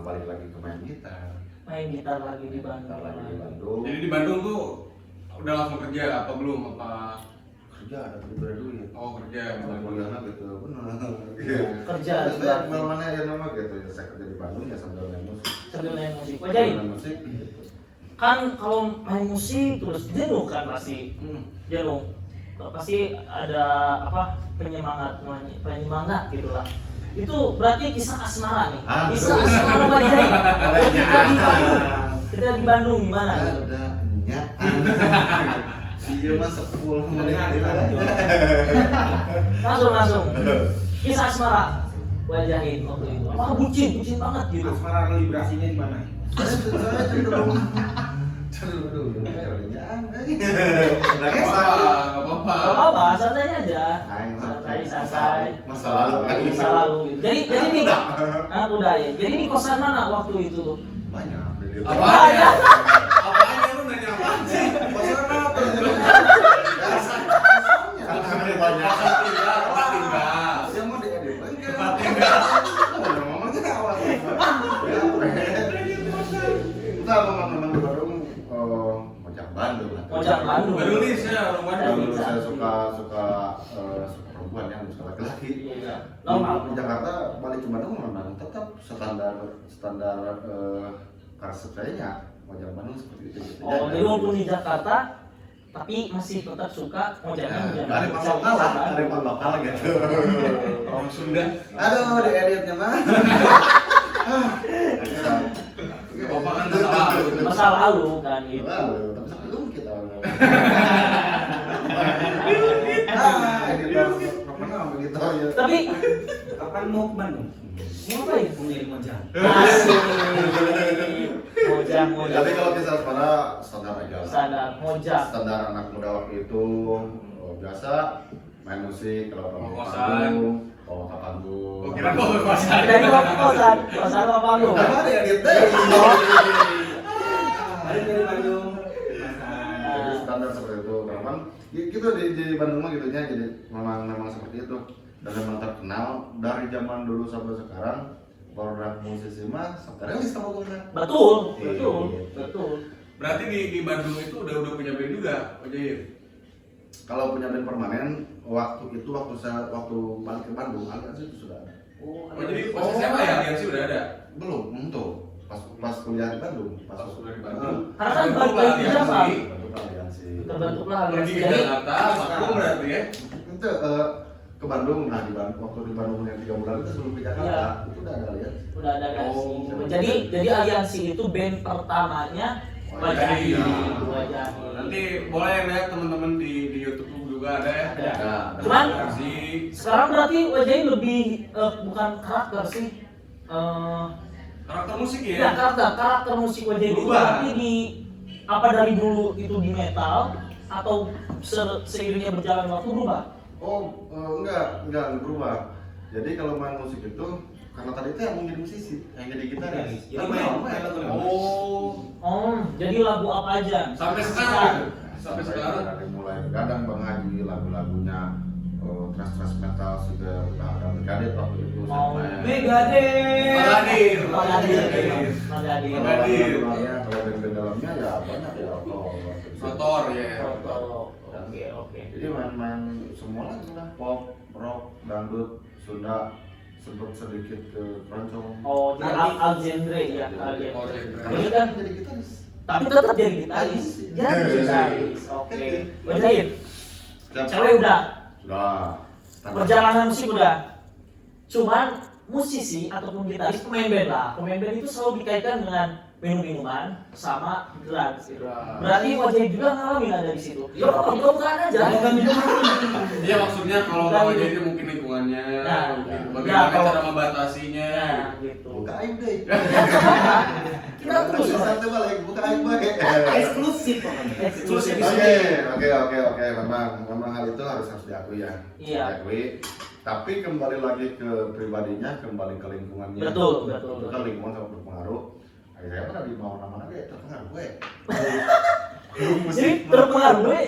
balik lagi ke main gitar. Main gitar lagi di Gitar lagi di Bandung. Bandung. Jadi di Bandung tuh udah langsung kerja apa belum? Apa Kerja ada duit. oh kerja? Kalau kuliahnya gitu, benar. Kerja Terus di saya Bandung. kenal mana ya nama gitu ya saya kerja di Bandung ya sambil main musik. Sambil main musik. Wajarin. Main musik gitu. kan kalau main musik terus jenuh kan pasti jenuh pasti ada apa penyemangat gitulah itu berarti kisah asmara nih kisah asmara Wajai kita di Bandung gimana gitu ada iya mas 10 menit langsung kisah asmara Wajahid waktu itu apa bucin banget gitu Asmara vibrasinya di mana? Nggak apa santai aja santai masa lalu masa lalu gitu. jadi nih udah ya jadi di kosan mana waktu itu tuh banyak Apaan ya lu nanya apaan sih? kosan apa kan banyak Tempat tinggal. yang mau diedit Tempat tinggal. ngomongnya awal enggak memang di Bandung Mojang Bandung Mojang Bandung Badulis ya, orang Bandung. Saya suka perempuan yang suka laki-laki. Iya. Di Jakarta balik ke Bandung memang tetap standar karakter sayanya Mojang Bandung seperti itu. oh jadi walaupun di Jakarta tapi masih tetap suka Mojangnya Ada yang lokal lah, ada yang lokal gitu. Orang Sunda. Aduh, di editnya mah. Gak apa-apa kan masa lalu kan gitu Tapi sebelum kita pernah begitu ya. tapi Kapan mau ke Bandung? ngapain Punya Mojang. asik Mojang Tapi kalau kisah asmara standar aja lah. standar Mojang Standar anak muda waktu itu biasa main musik kalau Bawa ke kosan. panggung, bawa ke panggung. Oh, kira bawa kosan. dari kosan apa lu Ada yang gitu. Balik dari Bandung. Jadi standar seperti itu. Memang gitu di Bandung mah gitunya jadi memang seperti itu. Dan memang terkenal dari zaman dulu sampai sekarang. Produk musisi mah sekarang bisa mau betul Berarti di Bandung itu udah punya band juga, Ojair. Kalau punya band permanen waktu balik ke Bandung aliansi itu sudah ada. Oh jadi pas SMA ya aliansi udah ada? Belum untuk pas kuliah di Bandung Pas udah di Bandung. Karena kan Terbentuk balik lah ke Jakarta. aliansi. Bentuk aliansi. terbentuklah Pergi aliansi ke jadi Jakarta, vakum berarti ya? Itu ke Bandung, nah waktu di Bandung yang 3 bulan itu sebelum ke Jakarta Iya. itu udah ada aliansi. udah ada aliansi Oh. jadi aliansi itu band pertamanya Wajahid Oh, nanti boleh yang lihat teman-teman di YouTube juga ada ya. Ada. Nah, Cuman Versi sekarang berarti Wajahid lebih bukan karakter sih karakter musik ya. ya karakter musik Wajahid itu Berubah. berarti di apa dari dulu itu di metal atau seiringnya berjalan waktu berubah enggak berubah. Jadi kalau main musik itu karena tadi itu yang mau jadi musisi, yang jadi gitaris. Jadi main lagu lama. oh jadi lagu apa aja Sampai sekarang. Sampai sekarang. Dari mulai begadang Bang Haji lagu-lagunya thrash metal sudah ada Megadeth waktu itu Oh, sampai Magadir. Magadir. kalau band-band dalamnya ya banyak ya Motor ya. Oke. jadi main semua lagi lah pop, rock, dangdut, Sunda, sebut sedikit ke keroncong. Oh, jadi al genre ya kalian. Oh, genre. Jadi kan jadi gitaris. tapi tetap jadi gitaris. Jadi gitaris. Oke. Wajahid. Cewek udah, Sudah. perjalanan musik udah. Cuman musisi ataupun gitaris pemain band lah. Pemain band itu selalu dikaitkan dengan minum-minuman sama drugs gitu. Berarti Wajahid juga ngalamin ada di situ. Ya bukan aja. Iya maksudnya kalau Bukan bawa gitu. jadi mungkin lingkungannya, Nah, mungkin nah, bagaimana kalau- cara membatasinya. Nah, gitu. Buka aib deh. Kita terus. Satu balik, buka aib baik. Eksklusif pokoknya. Eksklusif di Oke, sini. oke. Memang hal itu harus diakui ya. Iya. Diakui. Tapi kembali lagi ke pribadinya, kembali ke lingkungannya. Betul. Itu kan lingkungan sangat berpengaruh. Saya pernah di mana-mana deh terpengaruh gue. Jadi terpengaruh gue.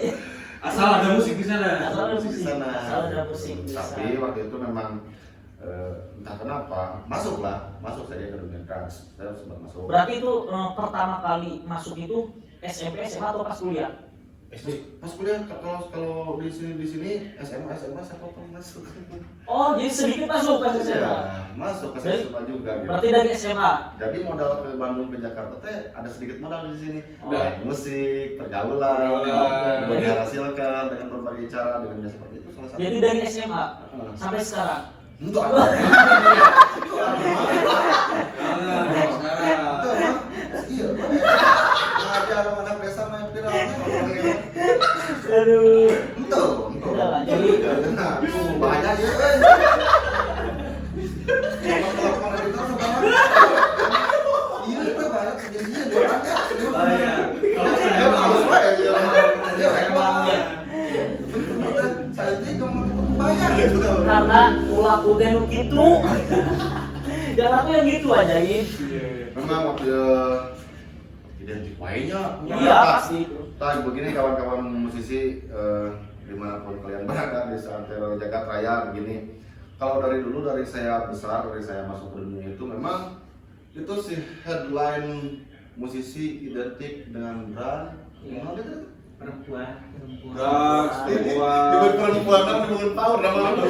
Asal ada musik di sana. Asal ada Musik musik. di sana. Asal ada musik di sana. Tapi waktu itu memang entah kenapa masuk saja ke dunia drugs. Saya sempat masuk. Berarti itu pertama kali masuk itu SMP, SMA atau pas kuliah? SD. Pas kuliah kalau di sini SMA siapa pun masuk. Oh, jadi sedikit masuk ke SMA. Ya, masuk ke SMA juga gitu. Berarti dari SMA. Jadi modal ke Bandung ke Jakarta teh ada sedikit modal di sini. Oh. Dari musik, pergaulan, dihasilkan dengan berbagai cara dengan seperti itu salah satu. Jadi dari SMA sampai sekarang. Enggak. Iya, ngajar anak desa main pirangnya. Aduh. Entuh. Udah lah, jadi Nah, tuh banyak ya. Telepon itu sekarang. Iya, itu banyak kejadian banyak. Ya bagus lah ya. Ya emang ya. Saya ini cuma banyak gitu. karena ulah udah gitu. Jangan aku yang gitu aja, Im. Memang waktu identik lainnya. Iya, pasti. Tadi begini kawan-kawan musisi dimanapun kalian berada di seantero jagat raya begini. Kalau dari dulu dari saya besar, dari saya masuk ke dunia itu memang itu si headline musisi identik dengan brand. Memang gitu. Perempuan. Drugs, disebut perempuan kan disebut power nama lu.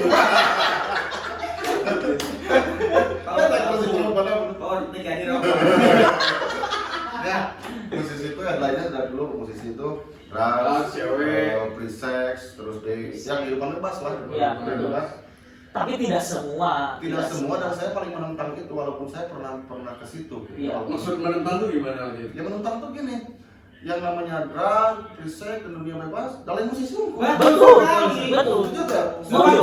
Ya, musisi itu headline-nya dari dulu musisi itu drugs, cewek, free sex, terus yang kehidupan bebas lah, Iya. bebas. Tapi tidak semua. Tidak semua dan saya paling menentang itu walaupun saya pernah ke situ. Iya. Maksud menentang tuh gimana gitu? Ya menentang tuh gini, yang namanya drug, free sex, dan dunia bebas, dalam musisi hukum. Betul. Betul. Setuju tak? Setuju.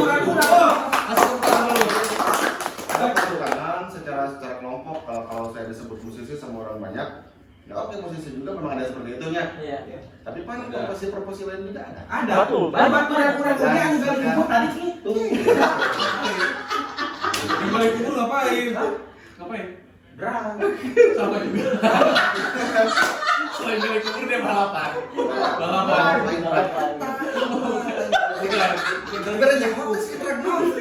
Ada pertukaran secara kelompok kalau saya disebut musisi sama orang banyak. Ya oke, musisi juga memang ada seperti itu ya. Iya. Tapi kan profesi lain juga ada. Ada. Betul. Banyak kurang-kurang yang udah dijemput tadi situ. Di balik kubur ngapain? Ngapain? Drang. Sama juga. Selain balik kubur dia balapan. Gara-gara nyawa sih drag dong.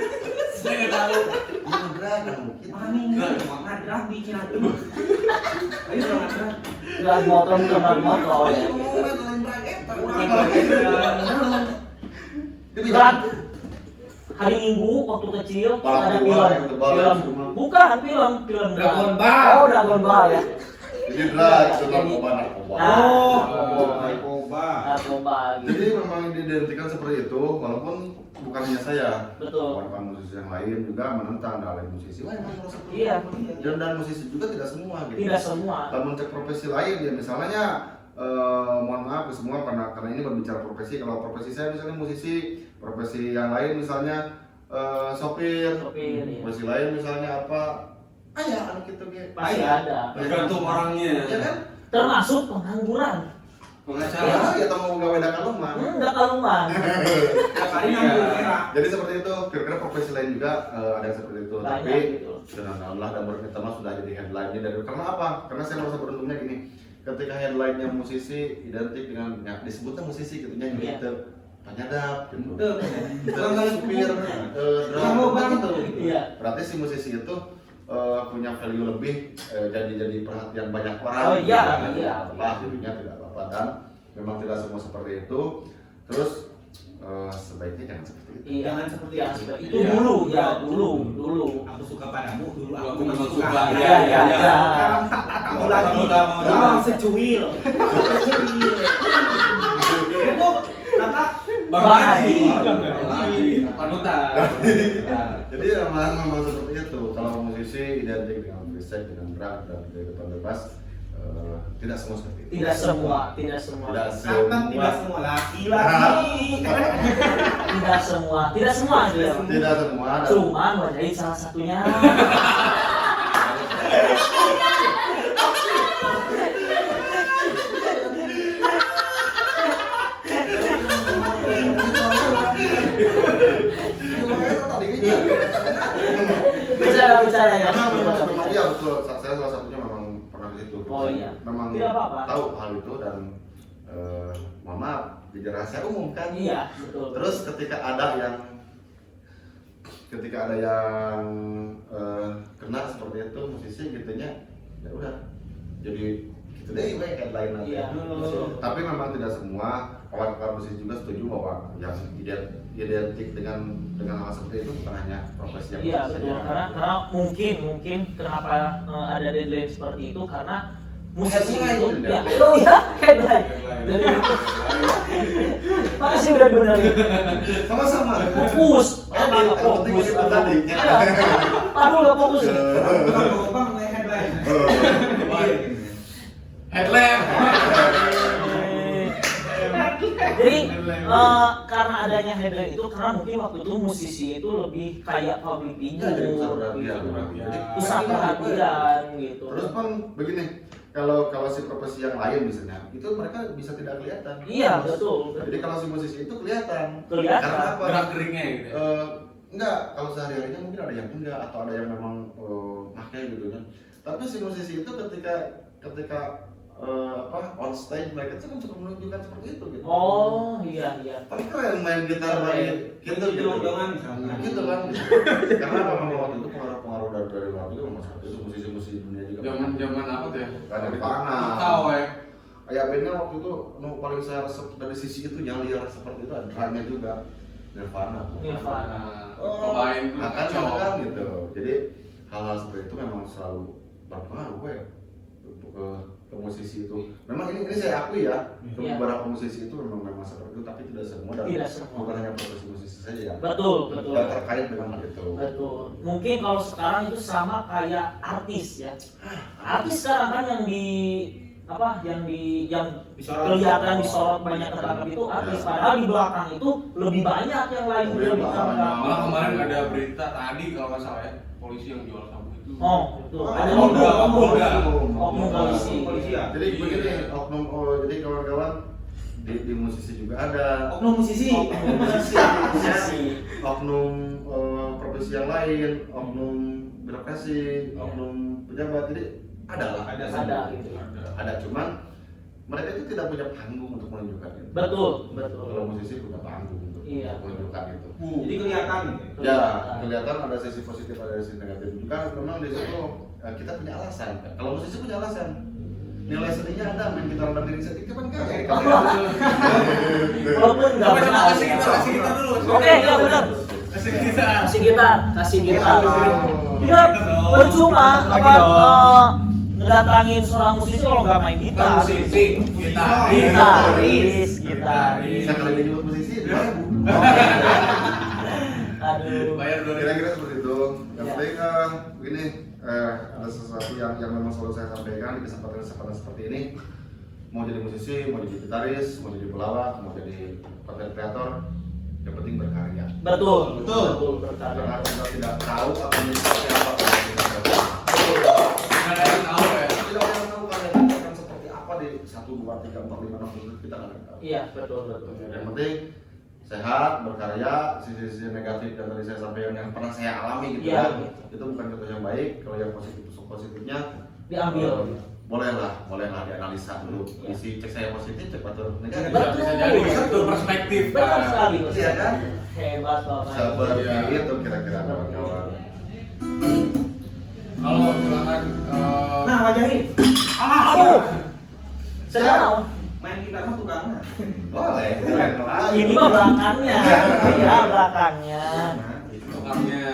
Saya nggak tahu. Iya drag mungkin. Mami nggak drang bikin aku. Ayo drang. Drag motor bukan drag motor. Oh, ngomongnya dalam drag eta. Drag hari Minggu waktu kecil ada film. Bukan film Dragon Ball. Oh, Dragon Ball ya. Jadi drag itu narkoba. Oh, narkoba. Narkoba gitu. Jadi memang diidentikan seperti itu, walaupun bukan hanya saya. Betul. Kawan-kawan musisi yang lain juga menentang dalam musisi. Wah, emang harus seperti Iya. itu. Dan musisi juga tidak semua gitu. Tidak semua. Kalau cek profesi lain ya misalnya mohon maaf ke semua karena ini berbicara profesi. Kalau profesi saya misalnya musisi, profesi yang lain misalnya sopir, Sopir, iya. profesi lain misalnya apa? Ayah anak itu gitu. Pasti ada. Tergantung orangnya. Ya kan? Termasuk pengangguran. Pengacara. Ya atau mau gawe dakan rumah. Enggak kalungan. Kali ngambil merah. Jadi seperti itu, kira-kira profesi lain juga ada yang seperti itu. Banyak Tapi gitu. dengan Allah dan berkata sudah jadi headline-nya dari karena apa? Karena saya merasa beruntungnya gini. Ketika headline-nya musisi identik dengan ya, disebutnya musisi gitu nyanyi Iya. gitu. Penyadap gitu. Tuh. Supir, Kamu drama gitu. Iya. Berarti si musisi itu punya value lebih jadi perhatian banyak orang. Oh, iya, gitu. iya. Apa jadinya tidak apa-apa dan memang tidak semua seperti itu. Terus sebaiknya jangan seperti itu. Iya. Jangan seperti Ya, itu. itu Iya. dulu. Aku suka padamu dulu. Aku Aku memang suka. suka. Iya, iya, iya. Sekarang tak kamu lagi. Kamu Memang secuil. Itu kata Bang Bang Haji. Haji. Panutan. Jadi memang seperti itu. Kalau musisi identik dengan freestyle, dengan drag dan kehidupan bebas, tidak semua seperti itu. Tidak semua. Tidak kata semua. tidak semua laki-laki. Tidak semua aja. Tidak semua. Dan Cuman Wajahid salah satunya. Bicara ya. Memang iya betul. Saya salah satunya memang pernah di situ. Oh, iya. Memang Tidak apa-apa. tahu hal itu dan mohon maaf, jadi rahasia umum kan. Iya, betul. Terus ketika ada yang kena seperti itu musisi gitunya, ya udah jadi gitu deh, headline nanti. Iya. Tapi memang tidak semua kawan-kawan musisi juga setuju bahwa yang identik dengan hal seperti itu bukan hanya profesi yang Iya musisi betul, saja. karena mungkin kenapa ada deadline seperti itu karena musisi Headline, itu deadline. ya, oh ya headline. Jadi, makasih udah benerin. Sama-sama. Fokus, Yang nggak penting fokus. itu tadi. Iya. Aduh nggak fokus. Bang mulai headline. Headlamp. Jadi karena adanya headline itu karena mungkin waktu itu musisi itu lebih kayak public Iya, jadi pusat figure, perhatian. gitu. Pusat perhatian gitu. Terus Bang, begini, kalau si profesi yang lain misalnya, itu mereka bisa tidak kelihatan. Iya betul. Jadi kalau si musisi itu kelihatan. Kelihatan. Karena apa? Gerak-geriknya gitu. Enggak, kalau sehari-harinya mungkin ada yang enggak atau ada yang memang pakai gitu kan. Tapi si musisi itu ketika on stage mereka itu kan cukup menunjukkan seperti itu gitu. Oh iya. Tapi keren main gitar main gitu gitu. Jangan misalnya. Gitu kan. Karena memang waktu itu pengaruh dari luar juga memang seperti itu musisi-musisi dunia juga. Zaman apa tuh ya? Kan dari Pana. Tahu ya. Kayak bandnya waktu itu paling saya resep dari sisi itu yang liar seperti itu ada drumnya juga. Nirvana. Nirvana. Cobain tuh Akan kacau. kan gitu. Jadi hal-hal seperti itu memang selalu berpengaruh ya untuk ke musisi itu. Memang ini saya akui ya, ke Iya. beberapa musisi itu memang seperti itu, tapi tidak semua dan Tidak semua. bukan hanya profesi musisi saja ya. Betul. Yang terkait dengan hal itu. Betul. Mungkin kalau sekarang itu sama kayak artis ya. Artis sekarang kan yang kelihatan disorot banyak ketangkap itu artis. Ya. Padahal di belakang itu lebih banyak yang lain Lebih lebih banyak. ketangkap. Malah kemarin ada berita tadi kalau nggak salah ya, polisi yang jual sabu itu. Oh, betul. Ada oknum polisi. Ya. Jadi begini, jadi kawan-kawan di musisi juga ada. Oknum musisi. Oknum musisi, oknum profesi yang lain, oknum birokrasi, oknum pejabat. Jadi ada lah, Ada gitu. ada, cuman mereka itu tidak punya panggung untuk menunjukkan itu. Betul. Kalau musisi punya panggung untuk Iya. menunjukkan itu. Jadi kelihatan gitu. Ya, kelihatan ada sisi positif, ada sisi negatif juga. Memang di situ kita punya alasan. Kalau musisi punya alasan. Nilai seninya ada, main gitar dan diri sedikit kan kaya. Walaupun nggak Coba benar. kasih kita dulu. Oke, ya benar. Kasih kita. Kasih gitar. Dia percuma ngedatangin seorang musisi kalau nggak main gitar. Musisi, Gitaris. Bisa kali ini buat musisi, 2.000. Aduh. Bayar 2.000. Kira-kira seperti itu. Yang Ya. penting begini, ada sesuatu yang memang selalu saya sampaikan di kesempatan seperti ini. Mau jadi musisi, mau jadi gitaris, mau jadi pelawak, mau jadi content creator, yang penting berkarya. Betul. Karena Berkarya. kita tidak tahu akan menjadi seperti apa kalau kita tidak tahu. Nggak ada yang tahu ya. Tidak ada yang tahu karya kita akan seperti apa di 1, 2, 3, 4, 5, 6 itu kita nggak tahu. Iya, betul. Yang penting sehat, berkarya, sisi-sisi negatif yang tadi saya sampaikan yang pernah saya alami gitu Iya, kan. gitu. Itu bukan contoh yang baik. Kalau yang positifnya Diambil. bolehlah dianalisa dulu. Iya. Isi cek saya positif, cek atau negatif. Betul. Bisa jadi satu perspektif. Benar sekali. Iya kan? Hebat Bapak. Seperti Iya. itu kira-kira kawan-kawan. Kalau silakan. Nah, wajahin. Aduh. Sedang. Main gitar mah tukangnya. Boleh. Keren lah. Ini mah belakangnya. Iya, belakangnya. Tukangnya.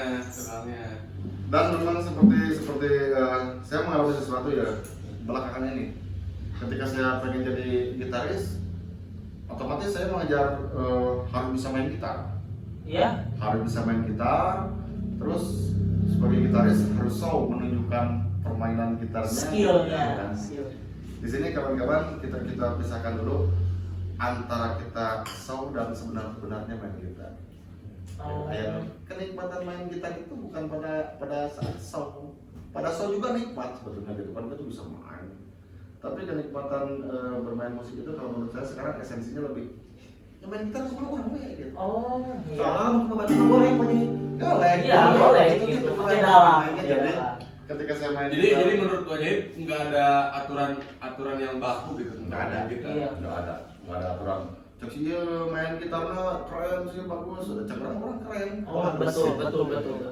Dan memang seperti saya mengalami sesuatu ya belakangan ini. Ketika saya pengen jadi gitaris, otomatis saya mengajar harus bisa main gitar. Iya. Harus bisa main gitar, terus sebagai gitaris harus show menunjukkan permainan gitarnya. Skillnya. Kan? Di sini kawan-kawan kita pisahkan dulu antara kita show dan sebenarnya main gitar. Oh. Kenikmatan main gitar itu bukan pada saat show. Pada show juga nikmat sebetulnya gitu kan, kita bisa main. Tapi kenikmatan bermain musik itu kalau menurut saya sekarang esensinya lebih ya main gitar sama orang gitu. Oh, iya. Soalnya untuk membantu boleh apa jadi? Boleh. Iya, boleh gitu. Pakai dalam. Jadi ketika saya main Jadi gitar, menurut Pak Jahit nggak ada aturan yang baku gitu. nggak ada Gitu. Iya. nggak ada aturan. Cek sih ya main gitarnya keren sih bagus, cek orang keren. Oh, betul.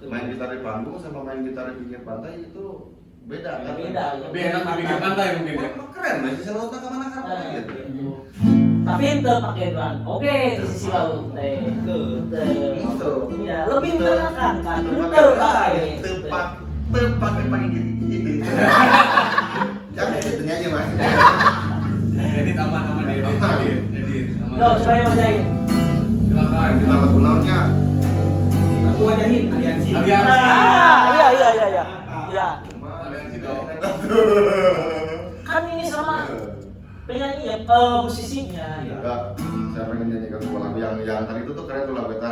Main gitar di panggung sama main gitar di pinggir pantai itu beda kan? Beda, ya. Lebih enak di pinggir pantai mungkin ya. Wah, keren lah, bisa laut ke mana Nah, gitu. gitu. Tapi ente pakai drum. Oke, di sisi lalu teh. Itu. Ya, lebih menenangkan kan. Ente pakai. Tepat pakai gini. Jangan gitu nyanyi mas. Edit aman edit. Loh, supaya Mas Jahit. Silakan. Kita lagu naonnya. Aku wajahin aliansi. Aliansi. Iya. Iya. Aliansi dong. Kan ini sama penyanyi ya, musisinya. Ya. Enggak, saya pengen nyanyikan sebuah lagu yang tadi itu tuh keren tuh lagu Eta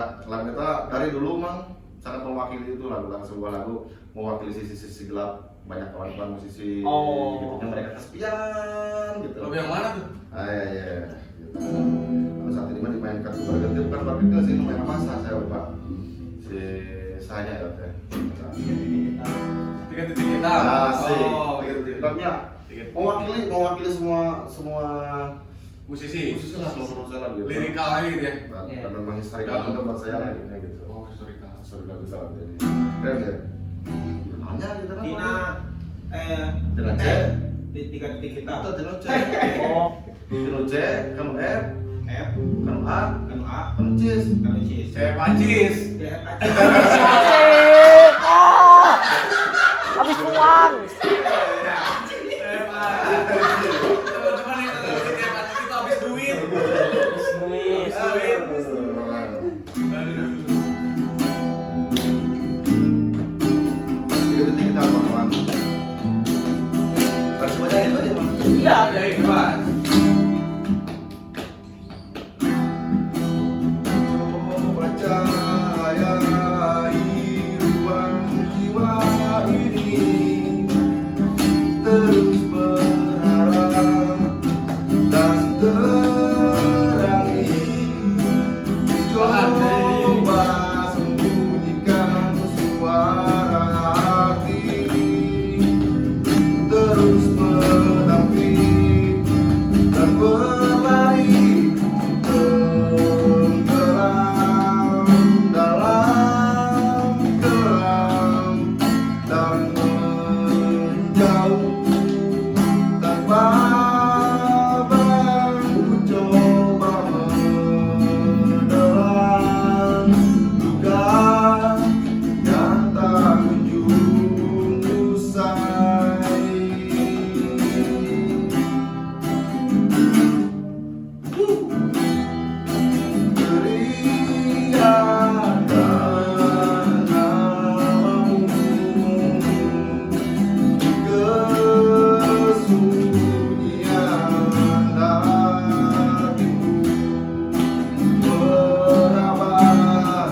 dari dulu mang sangat mewakili itu lagu sebuah lagu mewakili sisi gelap banyak kawan-kawan musisi gitu yang mereka kesepian gitu. Lagu yang mana tuh? Iya. Gitu. Pada saat ini mah dimainkan berganti bukan berganti sih namanya masa saya lupa si Sanya ya teh. Tiga titik kita. Asik. Oh, Gitu. gitu. Tipnya mewakili semua Musisi. khususnya lah semua lah gitu. Lirikal aja gitu ya. Dan memang historical juga buat saya lah gitu gitu. Oh, historical. Historical bisa lah jadi keren ya. Hanya gitu kan. Tina C. di 3 titik kita. Atau Tino C. Oh, Tino C, kamu F, F, kamu A, kanu A, kamu Cis. kanu C. Saya Pancis. Asik. Oh. Habis uang. Teman-teman yang nonton saya Pancis itu habis duit. Luis. Jadi kita apa kawan? Harus baca itu aja bang. Iya. Ya, hebat. Percayai ruang jiwa ini terus berharap dan terangi. Coba sembunyikan suara hati terus menampik dan berlari tenggelam dalam kelam dan menjauh tanpa bangku coba menelan duka yang tak kunjung usai. Teriakan namamu kesunyian hatiku merapat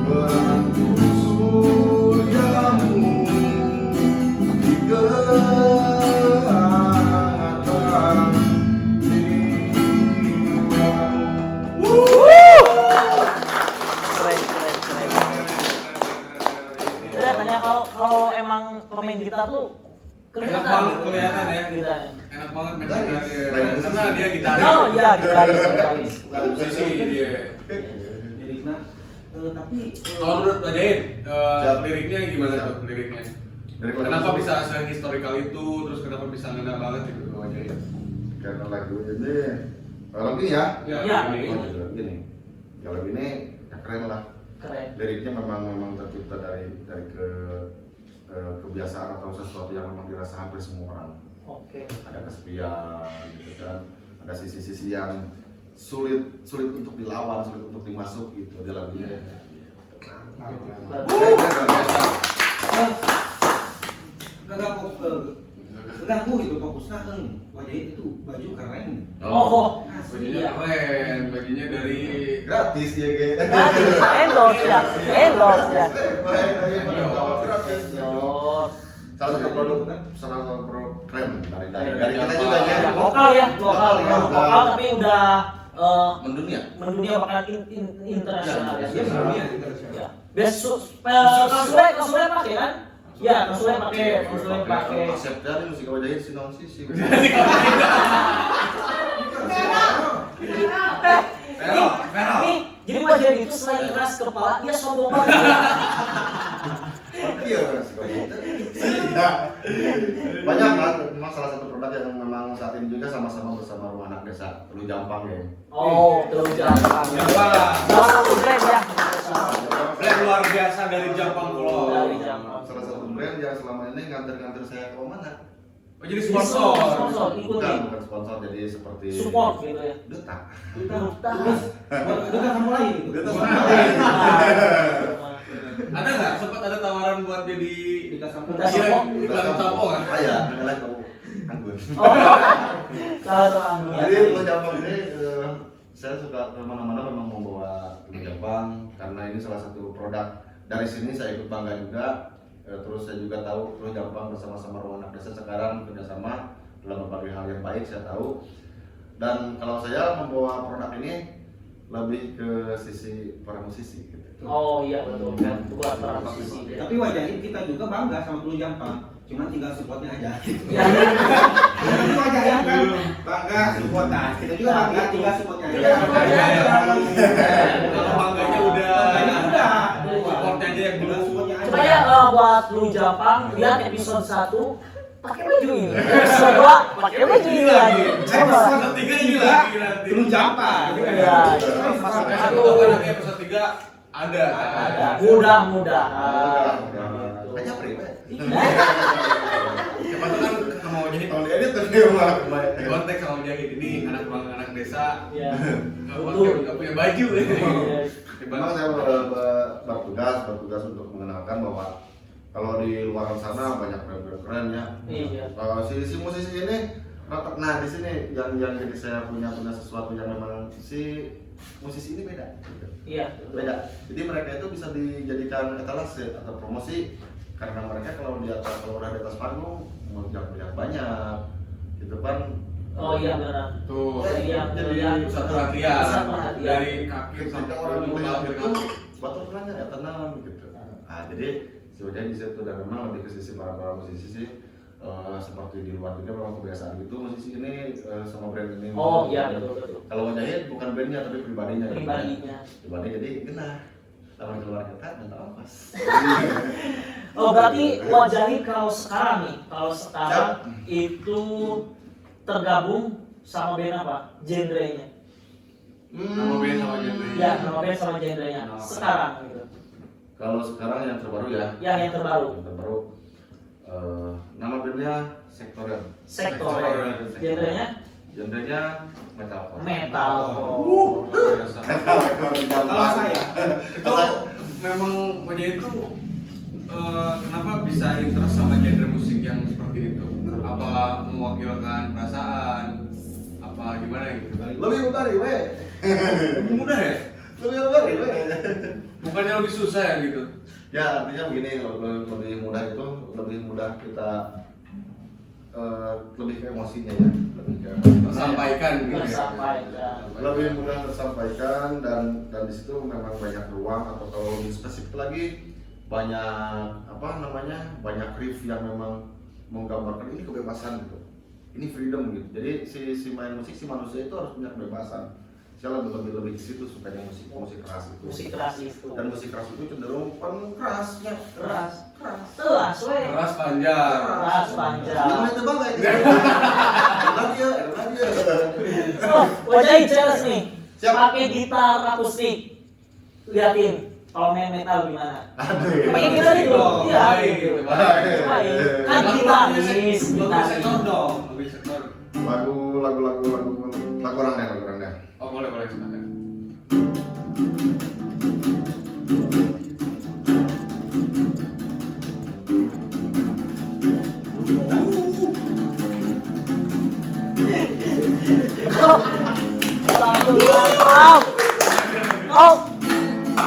merangkul suryamu di kehangatan jiwamu. Keren. Udah tanya kalau emang pemain gitar tuh Enak banget kelihatan ya. Gitarnya. Enak banget main Gitaris. gitar dia. Karena dia gitaris. Oh iya, gitaris. Bukan musisi dia. Liriknya tapi Kalau menurut Pak Jahit, Siap. liriknya gimana tuh liriknya? Dari Kenapa bisa se-historical itu, terus kenapa bisa ngena banget gitu Pak Jahit? karena lagu ini kalau gini ya Iya. gini kalau gini ya keren lah Keren. liriknya memang tercipta dari kebiasaan atau sesuatu yang memang dirasa hampir semua orang. Oke. Ada kesepian gitu kan, ada sisi-sisi yang sulit untuk dilawan, sulit untuk dimasuk gitu di lagunya. Enggak aku gitu fokusnya kan wajah itu baju keren. Oh, Bajunya iya. keren, bajunya dari Gratis ya guys. Endorse ya. Gratis. Oh. Salah satu produk keren dari kita juga ya. Lokal ya, lokal tapi udah Mendunia. mendunia bahkan internasional ya. Dia dunia Ya. internasional. Konsulnya pakai kan? Ya, konsulnya pakai. Konsep dari musik wajahnya si non sisi. Nih, jadi wajah itu selain keras kepala, dia sombong banget. Iya, musik wajahnya. Banyak kan, memang salah satu produk yang memang saat ini juga sama-sama bersama Rumah Anak Desa, Telur Jampang ya. Oh, Telur Jampang. Salah satu brand ya. Brand luar biasa dari Jampang Pulau. Dari Jampang. Salah satu brand yang selama ini nganter-nganter saya ke mana? Oh jadi sponsor. Sponsor, Bukan, ikutin. bukan sponsor, jadi seperti Support gitu ya. duta. Duta. Duta kamu lagi gitu. Duta Ada nggak sempat ada tawaran buat jadi Duta sampo. Duta sampo? Iklan sampo kan? Ah ya, nilai kamu anggun. Oh, salah satu anggun. Jadi Telur Jampang ini saya suka kemana-mana memang membawa Telur Jampang karena ini salah satu produk dari sini saya ikut bangga juga. Terus saya juga tahu Telur Jampang bersama-sama Rumah Anak Desa sekarang kerjasama dalam berbagai hal yang baik saya tahu. Dan kalau saya membawa produk ini lebih ke sisi para musisi gitu. Oh iya betul kan, buat para musisi. Tapi wajahin kita juga bangga sama Telur Jampang. Cuma tinggal supportnya aja. Ya, Tapi wajahin kan bangga support. Nah, kita juga bangga tinggal supportnya aja. Kalau bangganya udah. Bangganya udah. Supportnya aja yang Tinggal dulu. supportnya aja. coba ya buat Telur Jampang lihat episode 1 pakai baju ini. Episode 2 pakai baju ini lagi. Coba. Episode 3 ini lagi nanti. Telur Jampang. Iya. Aku tahu kan nanti episode 3 ada. Mudah-mudahan. Aja priwe. Siapa tuh kan sama Mujahid Kalau diedit tuh dia malah di konteks sama Mujahid ini anak bangga anak desa Iya. nggak punya baju. Memang saya bertugas untuk mengenalkan bahwa kalau di luar sana banyak brand keren ya. Iya. Si musisi ini, nah di sini yang jadi saya punya sesuatu yang memang si musisi ini beda. Iya. Beda. Jadi mereka itu bisa dijadikan etalase atau promosi karena mereka kalau udah di atas panggung mau banyak gitu kan. Oh iya benar. Tuh, Iya, jadi iya. pusat perhatian Pusat perhatian. dari kaki Ketika sampai orang ujung melihat kaki. itu batu tenangnya ya tenang gitu. Nah jadi sebenarnya di situ dan memang lebih ke sisi para musisi sih. Seperti di luar juga memang kebiasaan gitu musisi ini sama brand ini. Oh iya betul. Kalau Mujahid bukan brandnya tapi pribadinya. Pribadinya. Pribadi jadi genah. Lawan keluar kata dan ongkos. Oh berarti Wajahid kalau sekarang itu tergabung sama band apa? Genrenya? Nama band sama genre. Ya, nama band sama genrenya. Sekarang gitu. Kalau sekarang yang terbaru ya. Yang terbaru. Yang terbaru nama bandnya Sektoren. Sektor. Genrenya? Genrenya metalcore. Metal. Kalau saya Itu memang Mujahid itu kenapa bisa interest sama genre musik yang seperti itu? Apa mewakilkan perasaan? Apa gimana gitu? Lebih mudah we. Lebih mudah ya? Lebih mudah we. Bukannya lebih susah ya gitu? Ya artinya begini, lebih mudah itu lebih mudah kita lebih ke emosinya ya, lebih ke Tersampaikan gitu ya? Tersampaikan. lebih mudah tersampaikan dan di situ memang banyak ruang atau kalau lebih spesifik lagi banyak apa namanya banyak riff yang memang menggambarkan ini kebebasan gitu, ini freedom gitu. Jadi si main musik si manusia itu harus punya kebebasan. Saya lebih ke situ sukanya musik keras itu. Musik keras itu. Dan musik keras itu cenderung kerasnya Keras. Keras we. Keras panjang. Keras panjang. Namanya itu bangga itu. Lagi ya. Oh, Wajahid jelas nih. Siap. Pakai gitar akustik. Liatin kalau main metal gimana. Aduh. Pakai gitar itu. Iya. Baik gitu. Baik. Kan gitaris, Lebih gitaris. sektor dong, lebih sektor. Lagu orang deh. Oh boleh silakan. Mantap.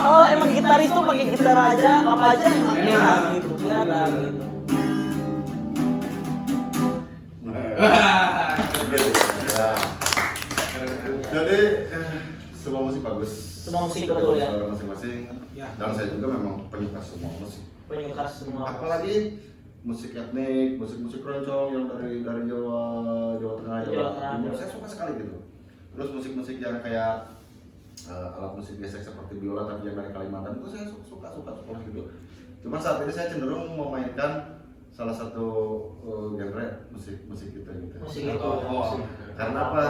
Oh, emang gitaris tuh pakai gitar aja, apa aja emang enak gitu, enak gitu. Ya. Jadi semua musik bagus. Semua musik betul ya. Suara masing-masing. Ya. Dan saya juga memang penyuka semua musik. Penyuka semua. Apalagi musik etnik, musik keroncong yang dari Jawa Tengah, Jawa Timur. Saya suka sekali gitu. Terus musik-musik yang kayak alat musik gesek seperti biola tapi yang dari Kalimantan itu saya suka gitu. Cuma saat ini saya cenderung memainkan salah satu genre musik kita gitu. Musik itu. Karena apa?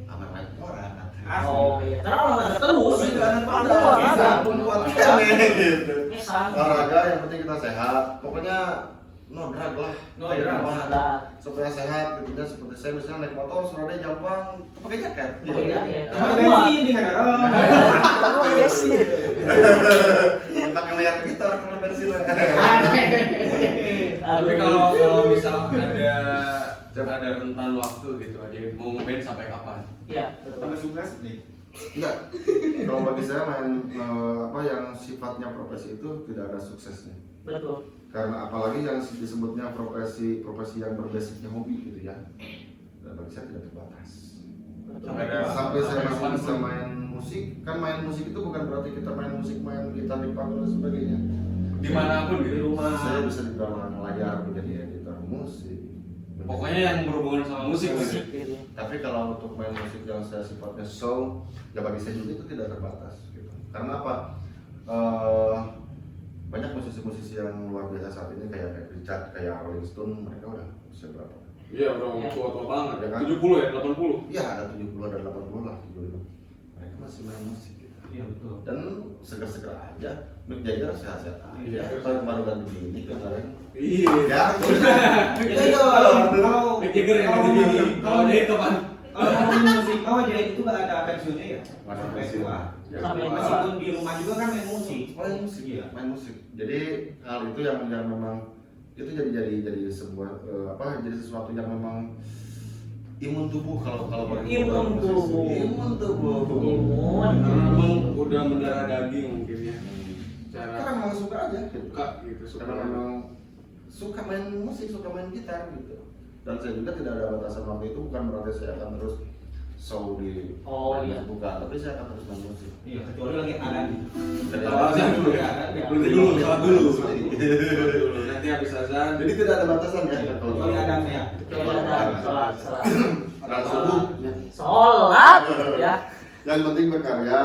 Aman banget orang. Oh iya, karena olahraga terus. Ada Olahraga. gitu. Misal. Olahraga yang penting kita sehat. Pokoknya no drug lah. No drug. Ada. Supaya sehat gitu kan. Seperti saya misalnya naik motor sebenarnya gampang pakai jaket. Pakai jaket. Sama bensin di mana? Oh iya sih. Pakai layar gitar kalau bensin. Tapi kalau misal ada rentan waktu gitu aja mau ngeband sampai kapan? Iya, betul. Sampai sukses nih. Enggak. Kalau bagi saya main apa yang sifatnya profesi itu tidak ada suksesnya. Betul. Karena apalagi yang disebutnya profesi yang berbasicnya hobi gitu ya. Dan bagi saya tidak terbatas. Sampai saya masih bisa main musik, kan main musik itu bukan berarti kita main musik, main gitar di panggung dan sebagainya. Dimanapun gitu. Di rumah saya bisa di belakang layar menjadi editor musik. Pokoknya yang berhubungan sama musik Musik gitu. gitu. Tapi kalau untuk main musik yang saya sifatnya show, ya bagi saya juga itu tidak terbatas gitu. Karena apa? Banyak musisi-musisi yang luar biasa saat ini kayak Richard, kayak Rolling Stone, mereka udah usia berapa? Iya, udah tua-tua banget. Ya kan? 70 ya, 80. Iya, ada 70, ada 80 lah, 75. Mereka masih main musik gitu. Iya betul. Dan seger-seger aja. Mick Jagger sehat-sehat aja. Iya. Kalau baru ganti gini kemarin. Iya. Ya, Kalau Mick Jagger yang ganti gini. Kalau dia kapan? Kalau ngomongin musik, bahwa jadi itu gak ada pensiunnya ya? Masih Sampai pensiun. tua. Ya, Sampai tua. Meskipun di rumah juga kan main musik. main musik, Iya. main musik. Jadi hal itu yang memang itu jadi sebuah jadi sesuatu yang memang imun tubuh kalau bagi Imun musisi. tubuh. Imun tubuh. Imun. Karena memang udah mendarah daging mungkin ya. Karena Cara memang suka aja gitu. suka gitu, suka. Karena memang suka main musik, suka main gitar gitu. Dan saya juga tidak ada batasan waktu itu, bukan berarti saya akan terus show di Iya. bukan, tapi saya akan terus main musik. Iya, kecuali lagi ada nih. Azan dulu ya. Berhenti dulu, sholat dulu. Nanti habis azan. Jadi tidak ada batasan ya kalau Kecuali ada ya. Coba ada sholat. Ada subuh. Ya. Sholat ya. Yang penting berkarya,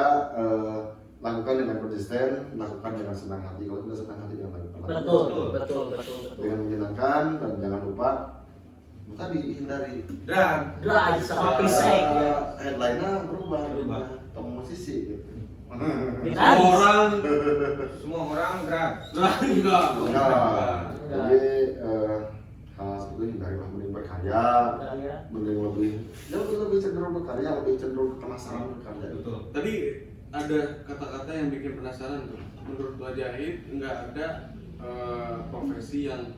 lakukan dengan konsisten, lakukan dengan senang hati. Kalau tidak senang hati jangan lakukan. Betul. Dengan menyenangkan dan jangan lupa tadi hindari. Dan Drag sama pisek ya. Headline-nya berubah. Kamu musisi gitu. Semua orang semua orang gerak. enggak. Nah, jadi hal seperti itu hindari lah, mending berkarya, Ya. mending lebih cenderung berkarya, lebih cenderung penasaran berkarya. Betul. Tadi ada kata-kata yang bikin penasaran tuh. Menurut Pak Jahid nggak ada profesi yang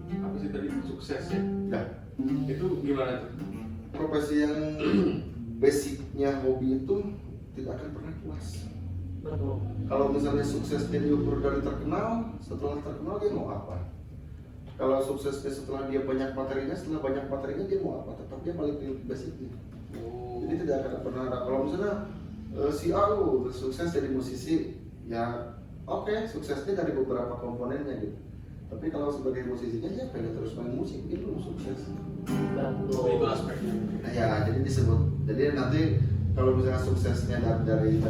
apa sih tadi sukses ya? Nah, Itu gimana tuh? profesi yang basicnya hobi itu tidak akan pernah puas. Betul. Kalau misalnya suksesnya diukur dari terkenal, setelah terkenal dia mau apa? Kalau suksesnya setelah dia banyak materinya, setelah banyak materinya dia mau apa? Tetap dia balik ke basicnya. Oh. Jadi tidak akan pernah ada. Kalau misalnya si A sukses jadi musisi, ya oke, suksesnya dari beberapa komponennya gitu. Tapi kalau sebagai musisinya ya pengen terus main musik, itu belum sukses. Betul. Itu aspeknya. Nah, ya, jadi disebut. Jadi nanti kalau misalnya suksesnya dari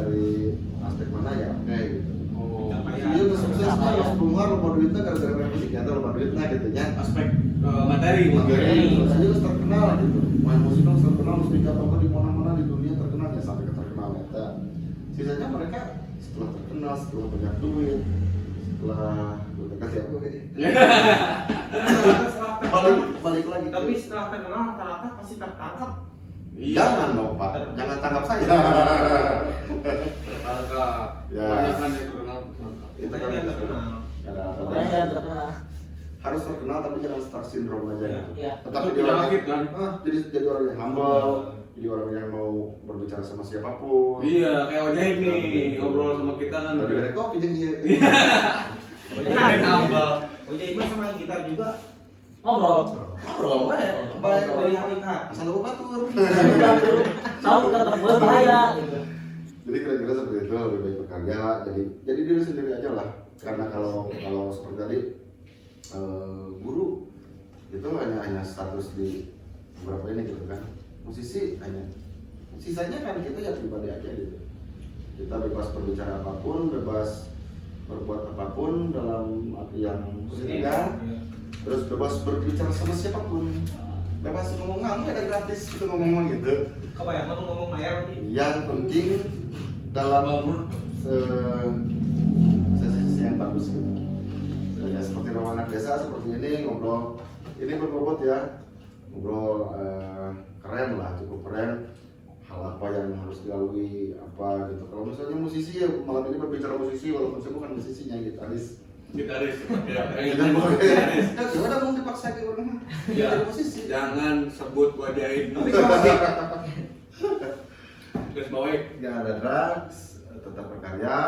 aspek mana ya oke gitu. Oh. Dia udah sukses lah, lupa duitnya gara-gara main musik ya, atau lupa duitnya gitu ya. Aspek materi. Terus dia harus terkenal gitu. Main musik harus terkenal, mesti apa di mana-mana di dunia terkenal ya sampai ke terkenal ya. Sisanya mereka setelah terkenal, setelah banyak duit, setelah udah kasih aku balik lagi. Tapi setelah terkenal rata-rata pasti tertangkap. Jangan dong Pak, jangan tangkap saya. Tangkap. Ya. Banyak kan yang terkenal. Itu kan Yang terkenal. Makanya jangan terkenal. Harus terkenal tapi jangan star syndrome aja. Ya. Iya. Tetapi Itu dia orang penyakit, kan? jadi orang yang humble, jadi orang yang mau berbicara sama siapapun. Iya, kayak Ojek nih ngobrol sama kita kan. Lebih dari kopi jadi dia. Ojek tambah. Ojek Iman sama gitar juga. Ngobrol. Ngobrol, baik Dari hari H. asal lupa batur. Tahu kata gue bahaya gitu. Jadi kira-kira seperti itu, lebih baik berkarya. Jadi diri sendiri aja lah. Karena kalau seperti tadi guru itu hanya status di beberapa ini gitu kan. Musisi hanya sisanya kan kita ya pribadi aja gitu. Kita bebas berbicara apapun, bebas berbuat apapun dalam arti yang positif ya. terus bebas berbicara sama siapapun, bebas ngomong nggak ada gratis gitu ngomong gitu. Kebayang lo ngomong mayar nih. Yang penting dalam sesi yang bagus gitu. Ya, seperti anak desa seperti ini ngobrol, ini berbobot ya, ngobrol keren lah, cukup keren. Hal apa yang harus dilalui apa gitu. Kalau misalnya musisi ya malam ini berbicara musisi walaupun saya bukan musisinya, gitaris. Jangan boleh. Ya sudah dong dipaksa ke orang. Ya, Jadi musisi. jangan sebut wajahin. Terus baik. Nggak ada drugs, tetap berkarya,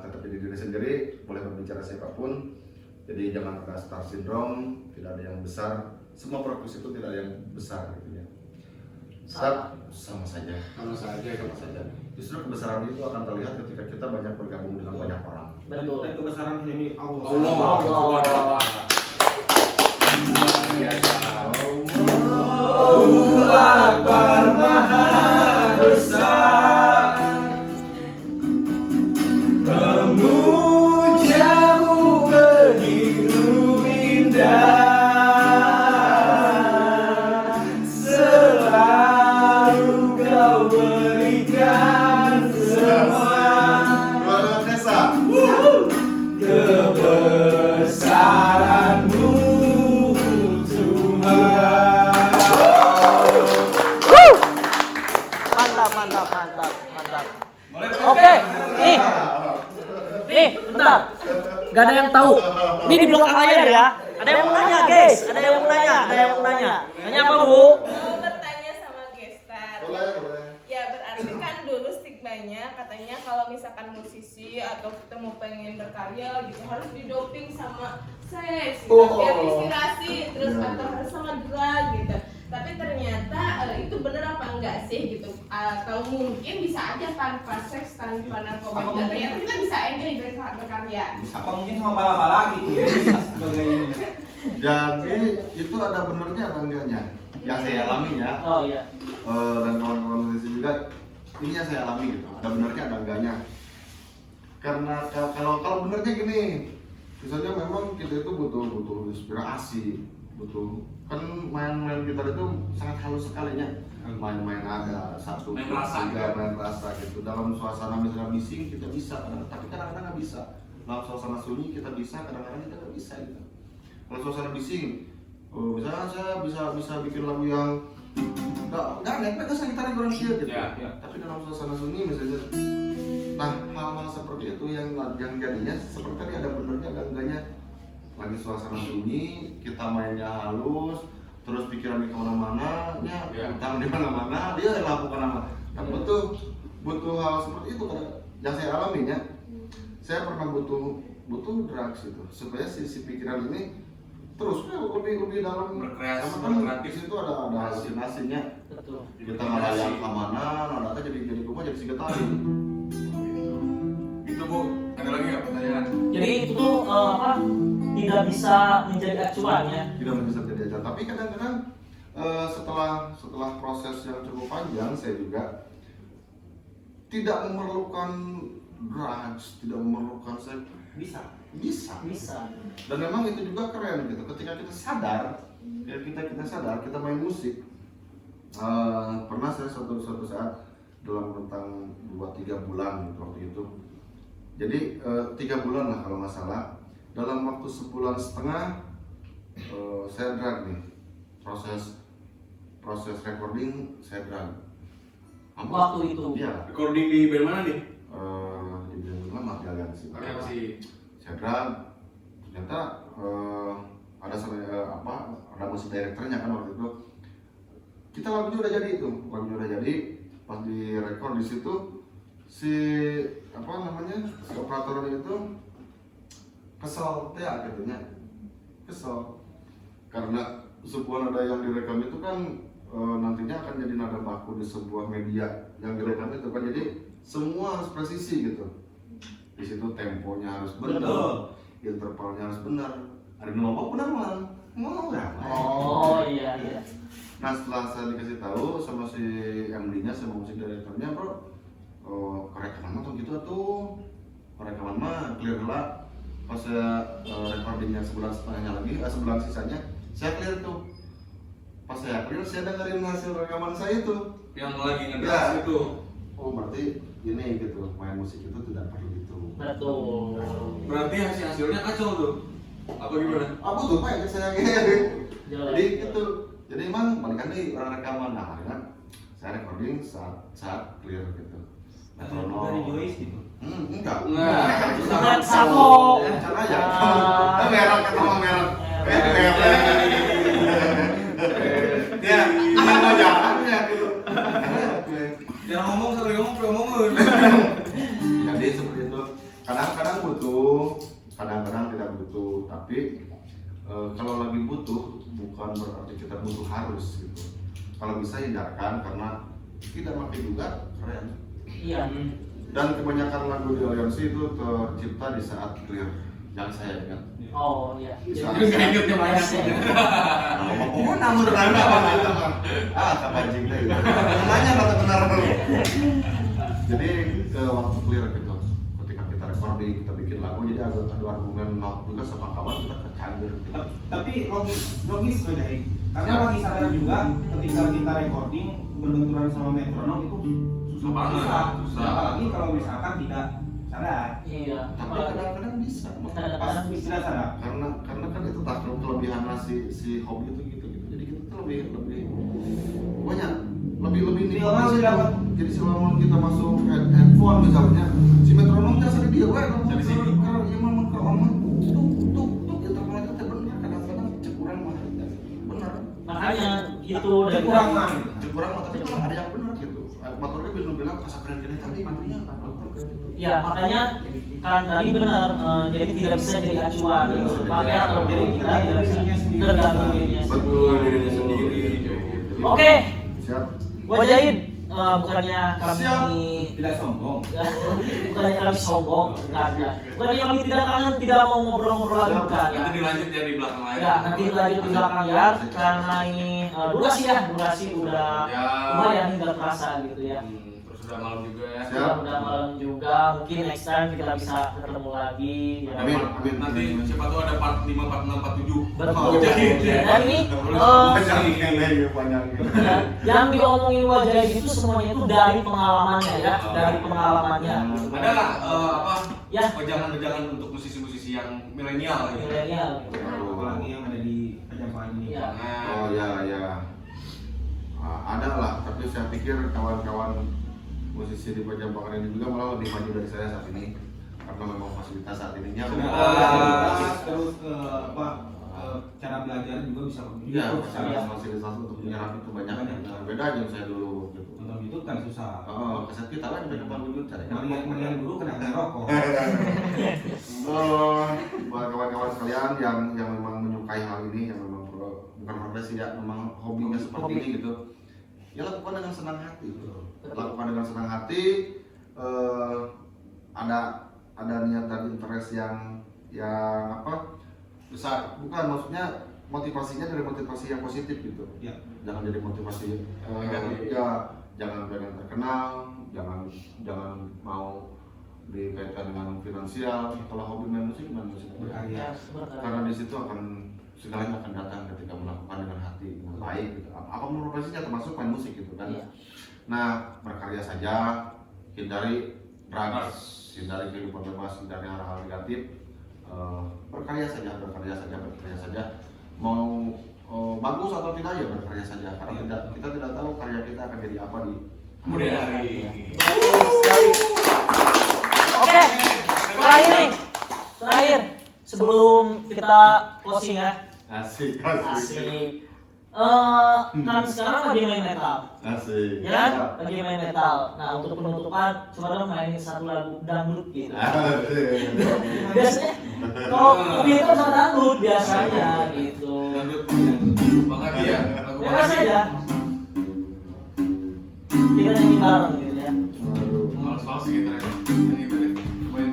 tetap jadi diri sendiri, boleh berbicara siapapun. Jadi jangan ada star syndrome, tidak ada yang besar. Semua produksi itu tidak ada yang besar gitu ya. Sama saja. Sama saja. Justru kebesaran itu akan terlihat ketika kita banyak bergabung dengan banyak orang. Betul. Dan kebesaran ini Allah. Allah. Allahu Akbar Maha Besar. Memujamu begitu indah, selalu kau berikan semua Luar desa. kebesaranmu Tuhan. Mantap. Oke, nih, bentar. Gak ada yang tahu. Ini di belakang layar ya. Ada yang mau nanya, guys. Ada yang mau nanya. Nanya apa, Bu? Mau bertanya sama Gestar. Boleh. Ya berarti kan dulu stigmanya katanya kalau misalkan musisi atau kita mau pengen berkarya gitu harus didoping sama seks, gitu, biar inspirasi, terus atau harus sama drug gitu. Tapi ternyata itu bener apa enggak sih gitu? Atau mungkin bisa aja tanpa seks, tanpa narkoba, dan ternyata kita bisa enjoy berkarya. Apa mungkin sama bala-bala gitu ya? Sebagainya. Jadi itu ada benernya ada enggaknya? Yang saya alami ya. Oh iya. Dan kawan-kawan musisi juga ini yang saya alami gitu. Ada benernya ada enggaknya. Karena kalau benernya gini, misalnya memang kita itu butuh inspirasi, butuh kan main gitar itu sangat halus sekali ya. Main ada satu, Main rasa, tiga, main rasa gitu. Dalam suasana misalnya bising kita bisa, tapi kadang-kadang nggak bisa. Dalam suasana sunyi kita bisa, kadang-kadang kita nggak bisa gitu. Kalau suasana bising, misalnya saya bisa bikin lagu yang nggak naik saya gitar yang kurang gitu. Ya. Tapi dalam suasana sunyi misalnya, nah hal-hal seperti itu yang jadinya seperti tadi ada benernya ada enggaknya. Lagi suasana sunyi, kita mainnya halus, terus pikiran di kemana-mana, utang di mana-mana, dia lakukan apa? Nah, butuh hal seperti itu yang saya alami ya. Saya pernah butuh drugs itu supaya si pikiran ini terus lebih dalam Berkreasi, kan berkreatif. di situ ada halusinasinya. Betul. Kita melayang kemana, nah jadi rumah jadi sigetari. Itu Bu, ada lagi nggak pertanyaan? Jadi itu tuh tidak bisa menjadi acuan ya. Tidak bisa jadi aja. Tapi kadang-kadang setelah proses yang cukup panjang, saya juga tidak memerlukan drugs, tidak memerlukan seks. Bisa. Dan memang itu juga keren gitu. Ketika kita sadar, kita main musik. Pernah saya suatu saat dalam rentang 2-3 bulan gitu, waktu itu. Jadi 3 bulan lah kalau nggak salah. Dalam waktu sebulan setengah saya drag nih proses recording saya drag. Waktu itu. Iya. Recording di band mana nih? Di band Mati Aliansi. Saya drag. Ternyata ada musik directornya kan waktu itu. Kita lagunya udah jadi. Pas di record di situ si operatornya itu kesel karena sebuah nada yang direkam itu kan nantinya akan jadi nada baku di sebuah media yang direkam itu kan, jadi semua harus presisi gitu. Di situ temponya harus benar, intervalnya harus benar. Ada ngomong benar mau nggak? Oh iya. Nah setelah saya dikasih tahu sama si MD-nya sama musik direkturnya, bro, rekaman mah tuh gitu tuh, rekaman mah clear lah. pas saya recordingnya sebulan setengahnya lagi, sebulan sisanya saya clear tuh. Pas saya clear, saya dengerin hasil rekaman saya itu. Yang lagi ngedas Ya. itu. Oh berarti ini gitu, main musik itu tidak perlu itu. Betul. Berarti hasilnya kacau tuh. Apa gimana? Apa tuh Pak yang saya Jelek. jadi gitu. Jadi emang balikan deh orang rekaman. Nah akhirnya saya recording saat clear gitu. Metronom. Dari Joyce gitu. Enggak. Bukan Sako. Cara aja. Merek ketemu merek. Merek. Ya, apa jalannya gitu. Jangan ngomong sekali ngomong. Jadi seperti itu. Kadang-kadang butuh, kadang-kadang tidak butuh. Tapi kalau lagi butuh, bukan berarti kita butuh harus gitu. Kalau bisa hindarkan karena tidak pakai juga keren. Iya. Dan kebanyakan lagu di Aliansi itu tercipta di saat clear yang saya ingat. Oh iya. Bisa. Enggak ingetnya banyak. Oh, namun karena apa gitu kan? Kapancing deh. Namanya kata benar. Jadi waktu clear gitu, ketika kita recording, kita bikin lagu, jadi ada argumen not juga sama kawan kita kecandur. Tapi logis bedain. Karena bagi saya juga ketika kita recording berbenturan sama metronom itu Susah banget. Susah. Apalagi kalau misalkan tidak sadar. Iya. Tapi kadang-kadang bisa. Kadang-kadang Pas tidak sadar. Karena kan itu tak kelebihan si hobi itu gitu. Jadi kita tuh lebih banyak lebih Orang sih. dapat. Jadi selama kita masuk headphone misalnya, si metronomnya sering dia Dari sini. kalau imam ke omong tuk itu ternyata benar kadang-kadang cekurang mah benar. Makanya itu dari Kurang mah. Cekurang mah tapi kalau ada yang benar gitu. Motornya bilang kasar keren gini tadi motornya ya makanya kan tadi benar jadi tidak bisa jadi acuan makanya kalau diri kita tidak bisa tergantung dirinya Betul dirinya sendiri. Oke siap. gua Jahid bukannya kami Siap. Tidak sombong. bukannya kami sombong bukannya kami tidak kangen tidak mau ngobrol-ngobrol lagi bukan ya. Nanti dilanjut ya di belakang layar. Ya, nanti lanjut di belakang layar karena ini durasi udah Ya. lumayan hingga terasa gitu ya. Terus udah malam juga ya. Siap. Udah malam juga, mungkin next time kita bisa ketemu lagi. Ya. Amin. Nanti siapa tahu ada part 5, part 6, part 7. Betul. Oh, jadi Dan ini Banyak. ya, yang diomongin wajah itu semuanya itu dari pengalamannya ya, dari pengalamannya. Ada nggak apa? Ya. Wejangan-wejangan untuk musisi-musisi yang milenial gitu. Milenial. Apalagi yang ada di Pajampangan ini. Ya. Oh ya. Ada lah, tapi saya pikir kawan-kawan musisi di Pajampangan ini juga malah lebih maju dari saya saat ini karena memang fasilitas saat ininya Terus ke apa cara belajar juga bisa iya secara fasilitas untuk menyerap itu banyak Banyak. beda aja yang saya dulu gitu. nonton YouTube kan susah. Keset kita kan di depan dulu cari Mendingan dulu kena rokok. Buat kawan-kawan sekalian yang memang menyukai hal ini, yang memang bukan profesi ya, memang hobinya seperti Hobi. ini gitu, ya lakukan dengan senang hati. Lakukan dengan senang hati. Ada niat dan interest yang apa besar, bukan maksudnya motivasinya dari motivasi yang positif gitu. Ya. Jangan jadi motivasi Negatif. ya jangan pengen terkenal, jangan mau dikaitkan dengan finansial. Kalau hobi main musik Berkarya. karena di situ akan segalanya akan datang ketika melakukan dengan hati dengan baik gitu. Apapun profesinya termasuk main musik gitu kan. Iya. Nah, berkarya saja, hindari drugs, hindari kehidupan bebas, hindari hal-hal negatif. Berkarya saja. Mau bagus atau tidak ya berkarya saja. Karena kita tidak tahu karya kita akan jadi apa di Kemudian hari. Betul sekali. Oke, terakhir sebelum kita closing ya. asik. Kan sekarang lagi main metal, Asik. ya kan? Lagi main metal. Nah untuk penutupan, coba dong mainin satu lagu dangdut gitu. Biasanya kalau hobi itu sama dangdut biasanya gitu. Lanjut. Bang Adi ya. Lagu Bang Bebas Adi. aja. Kita nyanyi bareng gitu ya. Males-males kita ya. Ini balik. Cobain.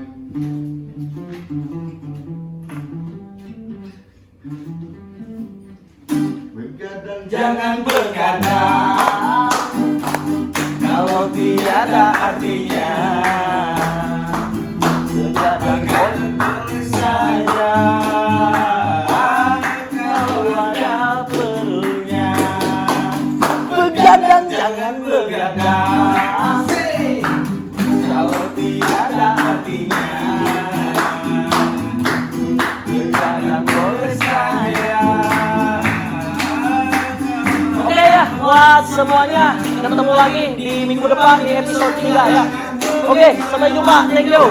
Begadang Jangan berkata kalau tiada artinya. Begadang kau terlihat dan jangan begadang. Kalau tiada artinya, jangan bersedaya. Oke ya, buat semuanya kita ketemu lagi di minggu depan di episode 3 ya. Oke, sampai jumpa. Thank you.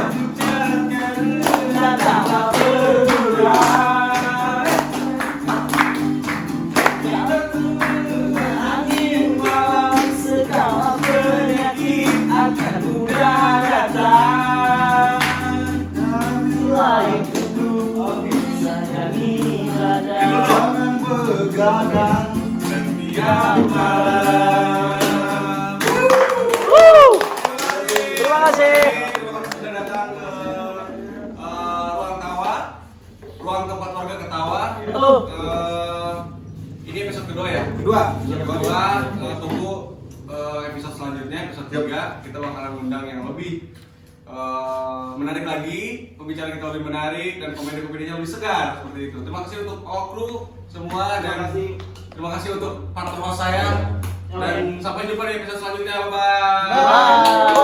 Angin malam segala penyakit akan mudah datang. Lain duduk sayangi badan. Jangan begadang setiap malam. Terima kasih. Sudah datang ke ruang tawa, ruang tempat warga ketawa. Betul. Ini episode kedua ya. Kedua. Tunggu episode selanjutnya, episode 3 kita bakalan undang yang lebih menarik lagi, pembicaraan kita lebih menarik dan komedi-komedinya lebih segar seperti itu. Terima kasih untuk all kru semua dan terima kasih untuk partner host saya dan sampai jumpa di episode selanjutnya. Bye. Bye.